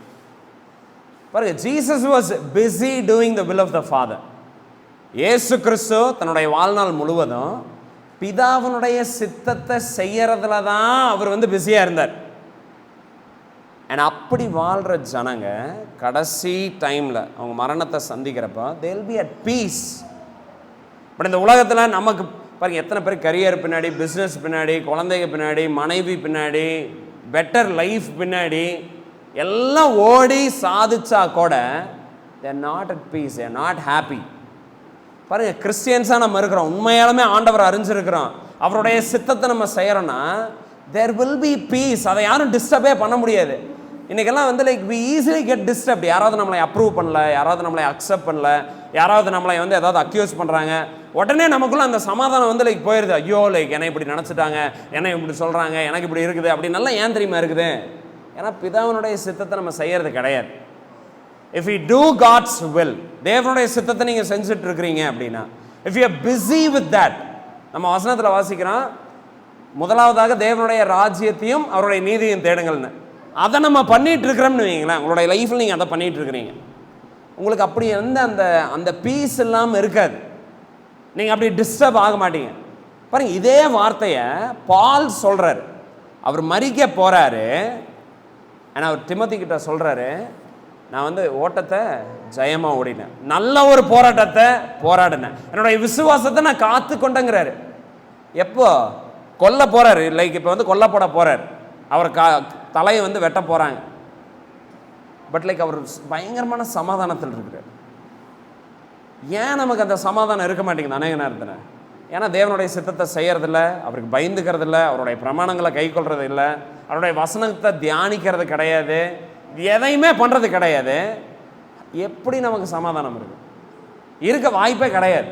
பாருங்க, Jesus was busy doing the will of the father. இயேசு கிறிஸ்து தன்னுடைய வாழ்நாள் முழுவதும் பிதாவினுடைய சித்தத்தை செய்யறதுல தான் அவர் வந்து பிஸியாக இருந்தார். அண்ட் அப்படி வாழ்கிற ஜனங்க கடைசி டைமில் அவங்க மரணத்தை சந்திக்கிறப்போ they will be at peace. But இந்த உலகத்தில் நமக்கு பாருங்கள், எத்தனை பேர் கரியர் பின்னாடி, பிஸ்னஸ் பின்னாடி, குழந்தைங்க பின்னாடி, மனைவி பின்னாடி, பெட்டர் லைஃப் பின்னாடி எல்லாம் ஓடி சாதிச்சா கூட they are not at peace, they are not happy. பாருங்கள், கிறிஸ்டியன்ஸாக நம்ம இருக்கிறோம், உண்மையாலுமே ஆண்டவர் அறிஞ்சிருக்கிறோம், அவருடைய சித்தத்தை நம்ம செய்கிறோன்னா there will be peace. அதை யாரும் டிஸ்டர்பே பண்ண முடியாது. இன்றைக்கெல்லாம் வந்து like we easily get disturbed. யாராவது நம்மளை அப்ரூவ் பண்ணல, யாராவது நம்மளை அக்செப்ட் பண்ணல, யாராவது நம்மளை வந்து ஏதாவது அக்யூஸ் பண்ணுறாங்க, உடனே நமக்குள்ள அந்த சமாதானம் வந்து லைக் போயிடுது. ஐயோ லைக் என்னை இப்படி நினச்சிட்டாங்க, என்னை இப்படி சொல்கிறாங்க, எனக்கு இப்படி இருக்குது அப்படின்னு நல்லா ஏன் தெரியுமா இருக்குது? ஏன்னா பிதாவினுடைய சித்தத்தை நம்ம செய்கிறது கிடையாது. If you do God's will, தேவனுடைய சித்தத்தை நீங்கள் செஞ்சுட்டு இருக்கிறீங்க அப்படின்னா, if you are busy with that, நம்ம வசனத்தில் வாசிக்கிறோம், முதலாவதாக தேவனுடைய ராஜ்யத்தையும் அவருடைய நீதியும் தேடுங்கள்னு. அதை நம்ம பண்ணிட்டு இருக்கிறோம்னு வைங்களேன், உங்களுடைய லைஃப்பில் நீங்கள் அதை பண்ணிட்டு இருக்கிறீங்க, உங்களுக்கு அப்படி எந்த அந்த அந்த பீஸ் இல்லாமல் இருக்காது, நீங்கள் அப்படி டிஸ்டர்ப் ஆக மாட்டீங்க. பாருங்க, இதே வார்த்தையை பால் சொல்கிறார். அவர் மரிக்க போகிறாரு, ஆனால் அவர் திமோத்தி கிட்ட சொல்கிறாரு, நான் வந்து ஓட்டத்தை ஜெயமாக ஓடினேன், நல்ல ஒரு போராட்டத்தை போராடினேன், என்னுடைய விசுவாசத்தை நான் காத்து கொண்டேங்கிறாரு. எப்போ கொல்ல போகிறாரு, லைக் இப்போ வந்து கொல்ல போட போகிறார், அவர் தலையை வந்து வெட்ட போகிறாங்க, பட் லைக் அவர் பயங்கரமான சமாதானத்தில் இருக்கிறார். ஏன் நமக்கு அந்த சமாதானம் இருக்க மாட்டேங்குது அநேக நேரத்தில்? ஏன்னா தேவனுடைய சித்தத்தை செய்யறதில்ல, அவருக்கு பயந்துக்கிறதில்ல, அவருடைய பிரமாணங்களை கை கொள்றது இல்லை, அவருடைய வசனத்தை தியானிக்கிறது கிடையாது, எதையுமே பண்ணுறது கிடையாது. எப்படி நமக்கு சமாதானம் இருக்கு? இருக்க வாய்ப்பே கிடையாது.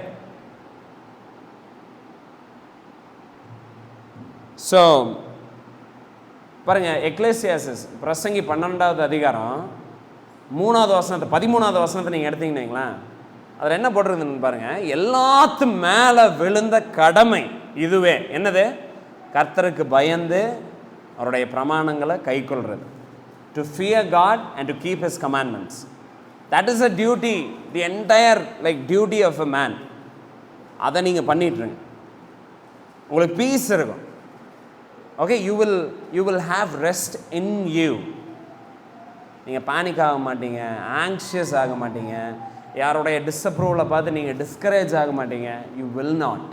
ஸோ பாருங்க, எக்லேசியாசிஸ் பிரசங்கி 12வது அதிகாரம் 3வது வசனத்தை 13வது வசனத்தை நீங்கள் எடுத்தீங்கன்னா அதில் என்ன போட்டிருக்குதுன்னு பாருங்க, எல்லாத்து மேலே விழுந்த கடமை இதுவே என்னது? கர்த்தருக்கு பயந்து அவருடைய பிரமாணங்களை கை கொள்வது. To fear God and to keep his commandments. That is a duty, the entire like duty of a man. அதை நீங்கள் பண்ணிட்டுருங்க, உங்களுக்கு பீஸ் இருக்கும். Okay, you will have rest in you. நீங்கள் பேனிக் ஆக மாட்டீங்க, ஆங்ஷியஸ் ஆக மாட்டீங்க, யாருடைய டிஸ்அப்ரூவலை பார்த்து நீங்கள் டிஸ்கரேஜ் ஆக மாட்டீங்க. You will not.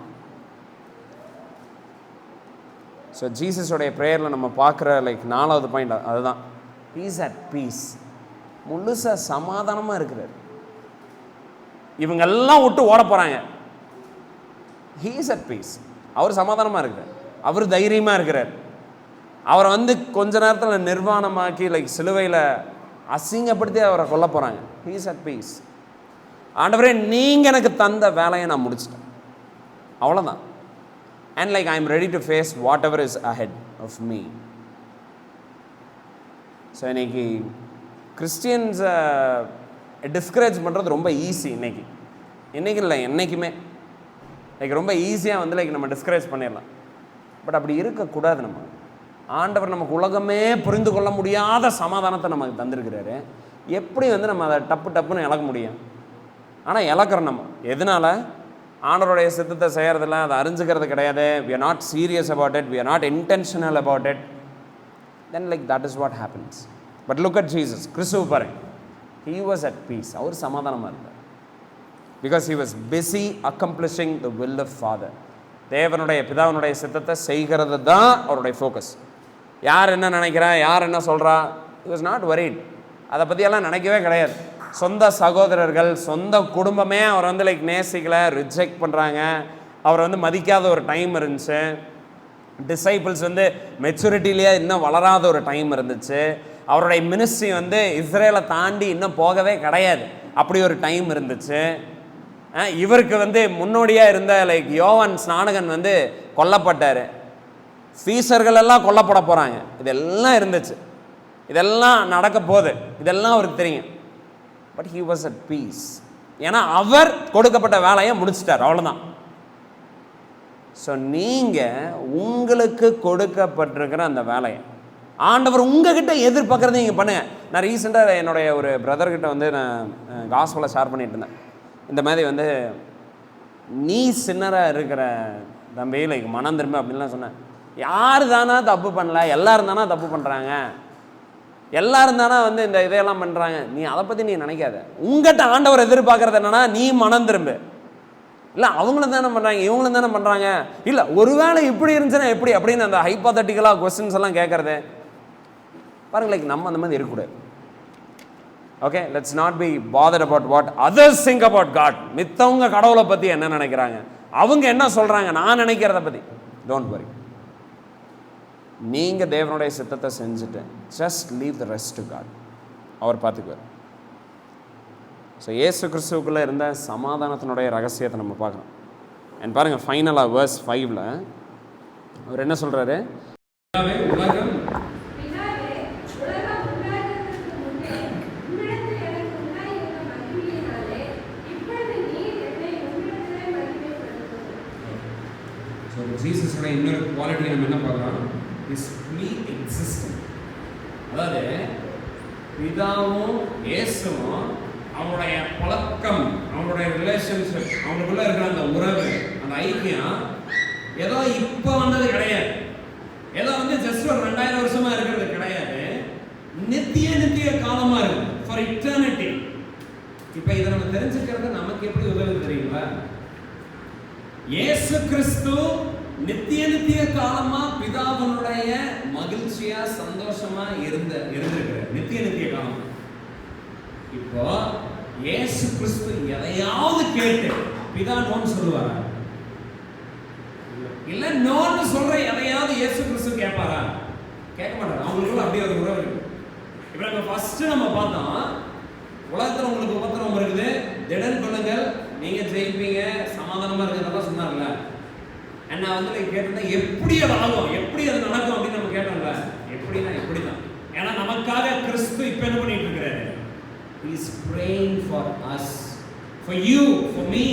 ஸோ ஜீசஸோடைய ப்ரேயரில் நம்ம பார்க்குற லைக் 4வது பாயிண்ட் அதுதான், பீஸ் அட் பீஸ். முழுசாக சமாதானமாக இருக்கிறார். இவங்கெல்லாம் விட்டு ஓட போகிறாங்க, ஹீ இஸ் அட் பீஸ். அவர் சமாதானமாக இருக்கிறார், அவர் தைரியமாக இருக்கிறார். அவரை வந்து கொஞ்ச நேரத்தில் நிர்வாணமாக்கி லைக் சிலுவையில் அசிங்கப்படுத்தி அவரை கொல்ல போகிறாங்க. He is at peace. ஆண்டவரே, நீங்கள் எனக்கு தந்த வேலையை நான் முடிச்சிட்டேன், அவ்வளோதான். And like I am ready to face whatever is ahead of me. So இன்னைக்கு கிறிஸ்டியன்ஸை டிஸ்கரேஜ் பண்ணுறது ரொம்ப ஈஸி. இன்னைக்கு இல்லை, என்றைக்குமே லைக் ரொம்ப ஈஸியாக வந்து லைக் நம்ம டிஸ்கரேஜ் பண்ணிடலாம். பட் அப்படி இருக்கக்கூடாது. நம்ம ஆண்டவர் நமக்கு உலகமே புரிந்து கொள்ள முடியாத சமாதானத்தை நமக்கு தந்திருக்கிறாரு. எப்படி வந்து நம்ம அதை டப்புன்னு இழக்க முடியும்? ஆனால் இழக்கிறோம் நம்ம. எதனால? ஆண்டவருடைய சித்தத்தை செய்கிறதில்ல, அதை அறிஞ்சுக்கிறது கிடையாது. we are not serious about it, we are not intentional about it. Then like that is what happens. But look at Jesus. கிறிஸ்துவை பாருங்க, he was at peace. அவர் சமாதானமாக இருந்தார். because he was busy accomplishing the will of Father. தேவனுடைய பிதாவினுடைய சித்தத்தை செய்கிறது தான் அவருடைய ஃபோக்கஸ். யார் என்ன நினைக்கிறா, யார் என்ன சொல்கிறா, he was not worried. அதை பற்றியெல்லாம் நினைக்கவே கிடையாது. சொந்த சகோதரர்கள், சொந்த குடும்பமே அவர் வந்து லைக் நேசிக்கலை, ரிஜெக்ட் பண்ணுறாங்க, அவர் வந்து மதிக்காத ஒரு டைம் இருந்துச்சு. டிசைபிள்ஸ் வந்து மெச்சூரிட்டிலேயே இன்னும் வளராத ஒரு டைம் இருந்துச்சு. அவருடைய மினிஸ்ட்ரி வந்து இஸ்ரேலை தாண்டி இன்னும் போகவே கிடையாது, அப்படி ஒரு டைம் இருந்துச்சு. இவருக்கு வந்து முன்னோடியாக இருந்த லைக் யோவான் ஸ்நானகன் வந்து கொல்லப்பட்டார், சீசர்கள் எல்லாம் கொல்லப்பட போகிறாங்க, இதெல்லாம் இருந்துச்சு, இதெல்லாம் நடக்க போகுது, இதெல்லாம் அவருக்கு தெரியும். But he was at piece. ஏன்னா அவர் கொடுக்கப்பட்ட வேலையை முடிச்சிட்டார், அவ்வளோதான். ஸோ நீங்கள் உங்களுக்கு கொடுக்கப்பட்டிருக்கிற அந்த வேலையை ஆண்டவர் உங்ககிட்ட எதிர்பார்க்குறத நீங்கள் பண்ணுங்கள். நான் ரீசெண்டாக என்னுடைய ஒரு பிரதர்கிட்ட வந்து நான் காஸ்பலை ஷேர் பண்ணிட்டு இருந்தேன். இந்த மாதிரி வந்து நீ சின்னராக இருக்கிற தம்பி லைக் மனம் திரும்ப அப்படின்லாம் சொன்னேன். யார் தானா தப்பு பண்ணல, எல்லாரும் தானா தப்பு பண்ணுறாங்க, எல்லாரும் தானே வந்து இந்த இதையெல்லாம் பண்ணுறாங்க. நீ அதை பற்றி நீ நினைக்காத. உங்கள்கிட்ட ஆண்டவர் எதிர்பார்க்குறது என்னன்னா நீ மனம் திரும்ப. இல்லை அவங்களும் தானே பண்ணுறாங்க, இவங்களும் தானே பண்ணுறாங்க, இல்லை ஒருவேளை இப்படி இருந்துச்சுன்னா எப்படி அப்படின்னு அந்த ஹைப்போதட்டிக்கலாக கொஸ்டின்ஸ் எல்லாம் கேட்குறது பாருங்க. லைக் நம்ம அந்த மாதிரி இருக்கக்கூடாது. Okay, let's not be bothered about what others think about God. மித்தவங்க கடவுளை பற்றி என்ன நினைக்கிறாங்க, அவங்க என்ன சொல்கிறாங்க, நான் நினைக்கிறத பற்றி டோன்ட் வரி. நீங்கள் தேவனுடைய சித்தத்தை செஞ்சுட்டு just leave the rest to God, அவர் பார்த்துக்குவார். ஸோ இயேசு கிறிஸ்துவுக்குள்ளே இருந்த சமாதானத்தினுடைய ரகசியத்தை நம்ம பார்க்குறோம். அண்ட் பாருங்கள், ஃபைனலாக வேர்ஸ் 5ல் அவர் என்ன சொல்கிறாரு, உலகம் ஜீசஸோட இன்னொரு குவாலிட்டி நம்ம என்ன பார்க்குறோம், இஸ் ப்ரீ எக்ஸிஸ்டன்ட். அதாவது பிதாவும் இயேசுவும் அவனுடைய பழக்கம், அவனுடைய ரிலேஷன்ஷிப், அவனுக்குள்ள இருக்கிற அந்த உறவு, அந்த ஐக்கியம் ஏதோ இப்போ வந்தது கிடையாது, ஏதோ வந்து ஜஸ்ட் ஒரு 2000 வருஷமா இருக்கிறது கிடையாது, நித்திய காலமா இருக்கு, ஃபார் இட்டர்னிட்டி. இப்போ இதை நம்ம தெரிஞ்சுக்கிறது நமக்கு எப்படி உதவுது தெரியுங்களா? இயேசு கிறிஸ்து நித்திய காலமா பிதாவினுடைய மகிழ்ச்சியா சந்தோஷமா இருந்திருக்கிறார், நித்திய காலம். இப்போ இயேசு கிறிஸ்து எதையாவது கேட்டு பிதா நோன்னு சொல்லுவாரா? இல்ல நோன்னு சொல்ற எதையாவது இயேசு கிறிஸ்து கேட்பாரா? கேட்க மாட்டாரு. அவங்களுக்குள்ள அப்படியே ஒரு உறவு இருக்கு. இப்போ நம்ம ஃபர்ஸ்ட் நம்ம பார்த்தோம், உலகத்தில் உங்களுக்கு உபத்திரவம் இருக்குது, திடன் கொள்ளுங்கள், நீங்க ஜெயிப்பீங்க, சமாதானமா இருக்கிறதெல்லாம் சொன்னார்ல. நான் வந்து கேட்டிருந்தேன், எப்படி அது ஆகும், எப்படி அது நடக்கும் அப்படின்னு நம்ம கேட்டோம்ல. எப்படின்னா இப்படிதான். ஏன்னா நமக்காக கிறிஸ்து இப்ப என்ன பண்ணிட்டு இருக்கிறாரு? He is praying for us, for you, for me.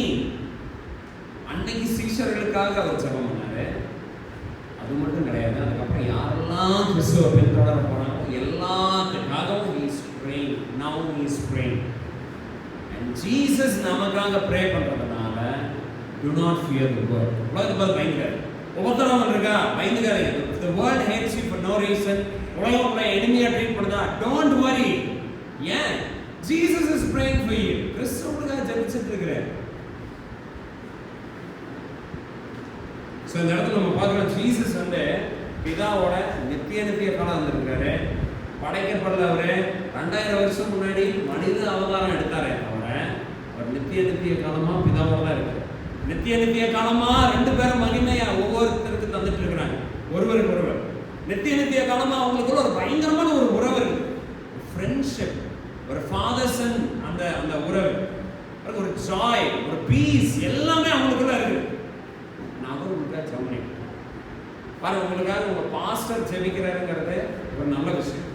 அன்னைக்கு சீஷர்களுக்காக அவர் ஜெபம் பண்ணாரு. அது மட்டும் கிடையாது, அதுக்கப்புறம் யாரெல்லாம் கிறிஸ்துவை பின்தொடர போனாங்க எல்லாத்துக்காகவும் he is praying. Now he is praying. And Jesus நமக்காக ப்ரே பண்றதுனால do not fear the world. உலகத்துக்கு பயந்துக்காரு. உபத்திரவம் இருக்கா, பயந்துக்காரீங்க. The world hates you for no reason. உலகம் உங்களை எனிமியா ட்ரீட் பண்ணுதா, don't worry. ஏன்? Jesus is praying for you. கிறிஸ்து உங்களுக்காக ஜெபிச்சிட்டு இருக்கிறார். ஸோ இந்த இடத்துல நம்ம பார்க்குறோம், ஜீசஸ் வந்து பிதாவோட நித்திய காலம் வந்திருக்காரு. படைக்கப்படல அவரு 2000 வருஷம் முன்னாடி மனித அவதாரம் எடுத்தாரு. அவர் நித்திய காலமா பிதாவோட தான் இருக்கு. நித்திய காலமா 2 பேரும் மகிமையா ஒவ்வொருத்தருக்கு தந்துட்டு இருக்கிறாங்க, ஒருவருக்கு ஒருவர். நித்திய காலமா அவங்களுக்குள்ள ஒரு பயங்கரமான ஒரு உறவு இருக்கு, ஃப்ரெண்ட்ஷிப், ஒரு ஃபாதர் சன் அந்த உறவு, ஒரு ஜாய், ஒரு பீஸ், எல்லாமே அவங்களுக்குள்ள இருக்கு. நான் உங்களுக்காக ஜெபம் பாருங்க, உங்களுக்காக உங்க பாஸ்டர் ஜெபிக்கிறாருங்கிறது ஒரு நல்ல விஷயம்.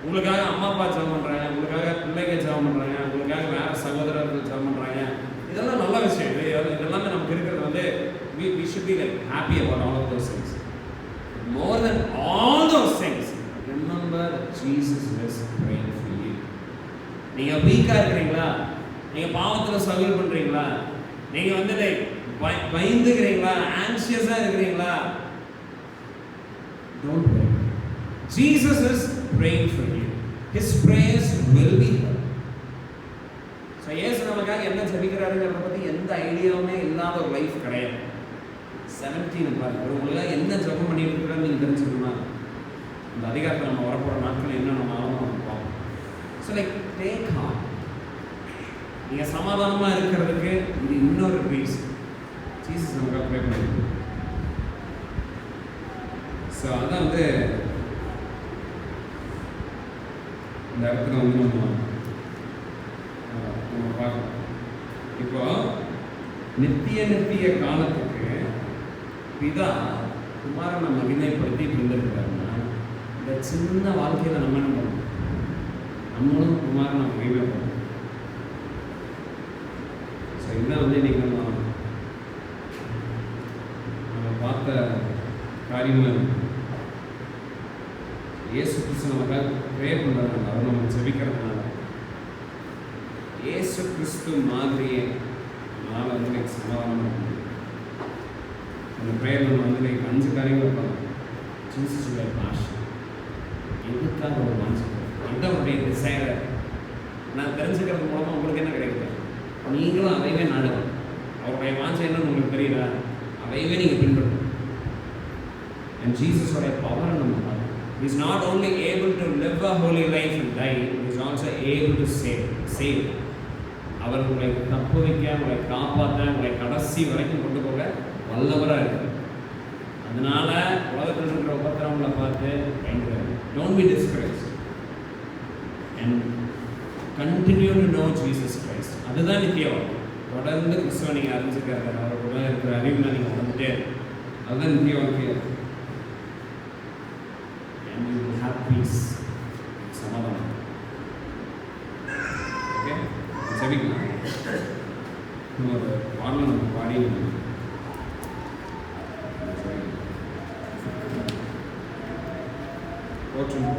உங்களுக்காக அம்மா அப்பா ஜெபம் பண்றாங்க, உங்களுக்காக பிள்ளைங்க ஜெபம் பண்றாங்க, உங்களுக்காக வேற சகோதரர்கள் ஜெபம் பண்றாங்க, இதெல்லாம் நல்ல விஷயம். இதெல்லாமே நமக்கு இருக்கிறது வந்து we should be like happy about all of those things. More than all those things, remember that Jesus is praying for you. நீங்க வீக்கா இருக்கீங்களா, நீங்க பாவத்துல ஸ்ட்ரகிள் பண்றீங்களா, நீங்க வந்து பயந்துக்கிறீங்களா, ஆன்ஷியஸா இருக்கீங்களா, don't worry. Jesus is praying for you. His prayers will be heard. So இயேசு நமக்காக என்ன ஜெபிக்கிறாருங்கிறத பற்றி எந்த ஐடியாவுமே இல்லாத ஒரு லைஃப் கிடையாது. 17 பாருங்க, உங்களுக்காக என்ன ஜெபம் பண்ணிட்டு இருக்கிறான்னு நீங்கள் தெரிஞ்சுக்கணுமா? இந்த அதிகாரத்தில் நம்ம வரப்போகிற நாட்கள் என்ன நம்ம ஆகணும் பார்ப்போம். So like take heart. நீங்கள் சமாதானமாக இருக்கிறதுக்கு இது இன்னொரு ரீசன். ஜீசஸ் நமக்கு ப்ரே பண்ணிருக்கு. ஸோ அதான் வந்து இந்த இடத்துல வந்து நம்ம பார்க்கணும். இப்போ நித்திய காலத்துக்கு பிதா குமாரனை மகிமைப்படுத்திட்டு இருந்திருக்கிறாருன்னா, இந்த சின்ன வாழ்க்கையில் நம்ம என்ன பண்ணணும்? நம்மளும் குமாரனை மகிமைப்படணும். ஸோ இதுதான் வந்து இன்னைக்கு நம்ம பார்த்த காரியங்கள். இயேசு கிறிஸ்து நமக்காக ப்ரே பண்ணுறதுனால, அவர் நம்ம ஜெபிக்கிறதுனால, இயேசு கிறிஸ்து மாதிரியே நம்மளால் வந்து எனக்கு சமாதானம் பண்ண முடியும். அந்த ப்ரேயர் நம்ம வந்து எனக்கு 5 காரியங்கள் இருப்பாங்க. ஜீசஸுடைய பாஷை எதுக்காக ஒரு மனசு எந்த அவருடைய டிசைரை நான் தெரிஞ்சுக்கிறது மூலமாக உங்களுக்கு என்ன கிடைக்குது? நீங்களும் அதைவே நாடுங்க. அவருடைய வாஞ்சை என்னன்னு உங்களுக்கு தெரியுதா? அதையவே நீங்கள் பின்பற்றணும். And ஜீசஸோடைய பவரை நம்ம பார்க்கணும். He is not only able to live a holy life and die, he is also able to save. அவர் உங்களை தப்பு வைக்க, உங்களை காப்பாற்ற, உங்களை கடைசி வரைக்கும் கொண்டு போக வல்லவராக இருக்குது. அதனால உலகத்தில் இருக்கிற உபத்திரவங்களை பார்த்து பயந்துறாரு. Don't be discouraged and continue to know Jesus Christ. அதுதான் நித்திய வாழ்க்கை. தொடர்ந்து கிறிஸ்துவை நீங்கள் அறிஞ்சுக்கிறது, அவருக்குள்ள இருக்கிற அறிவில் நீங்கள் வளர்ந்துட்டே இருக்கு. அதுதான் நித்திய வாழ்க்கை. And you will have peace. சமாதானம். ஓகே, சரிங்களா? ஒரு பாடலை நம்ம பாடி போற்றும்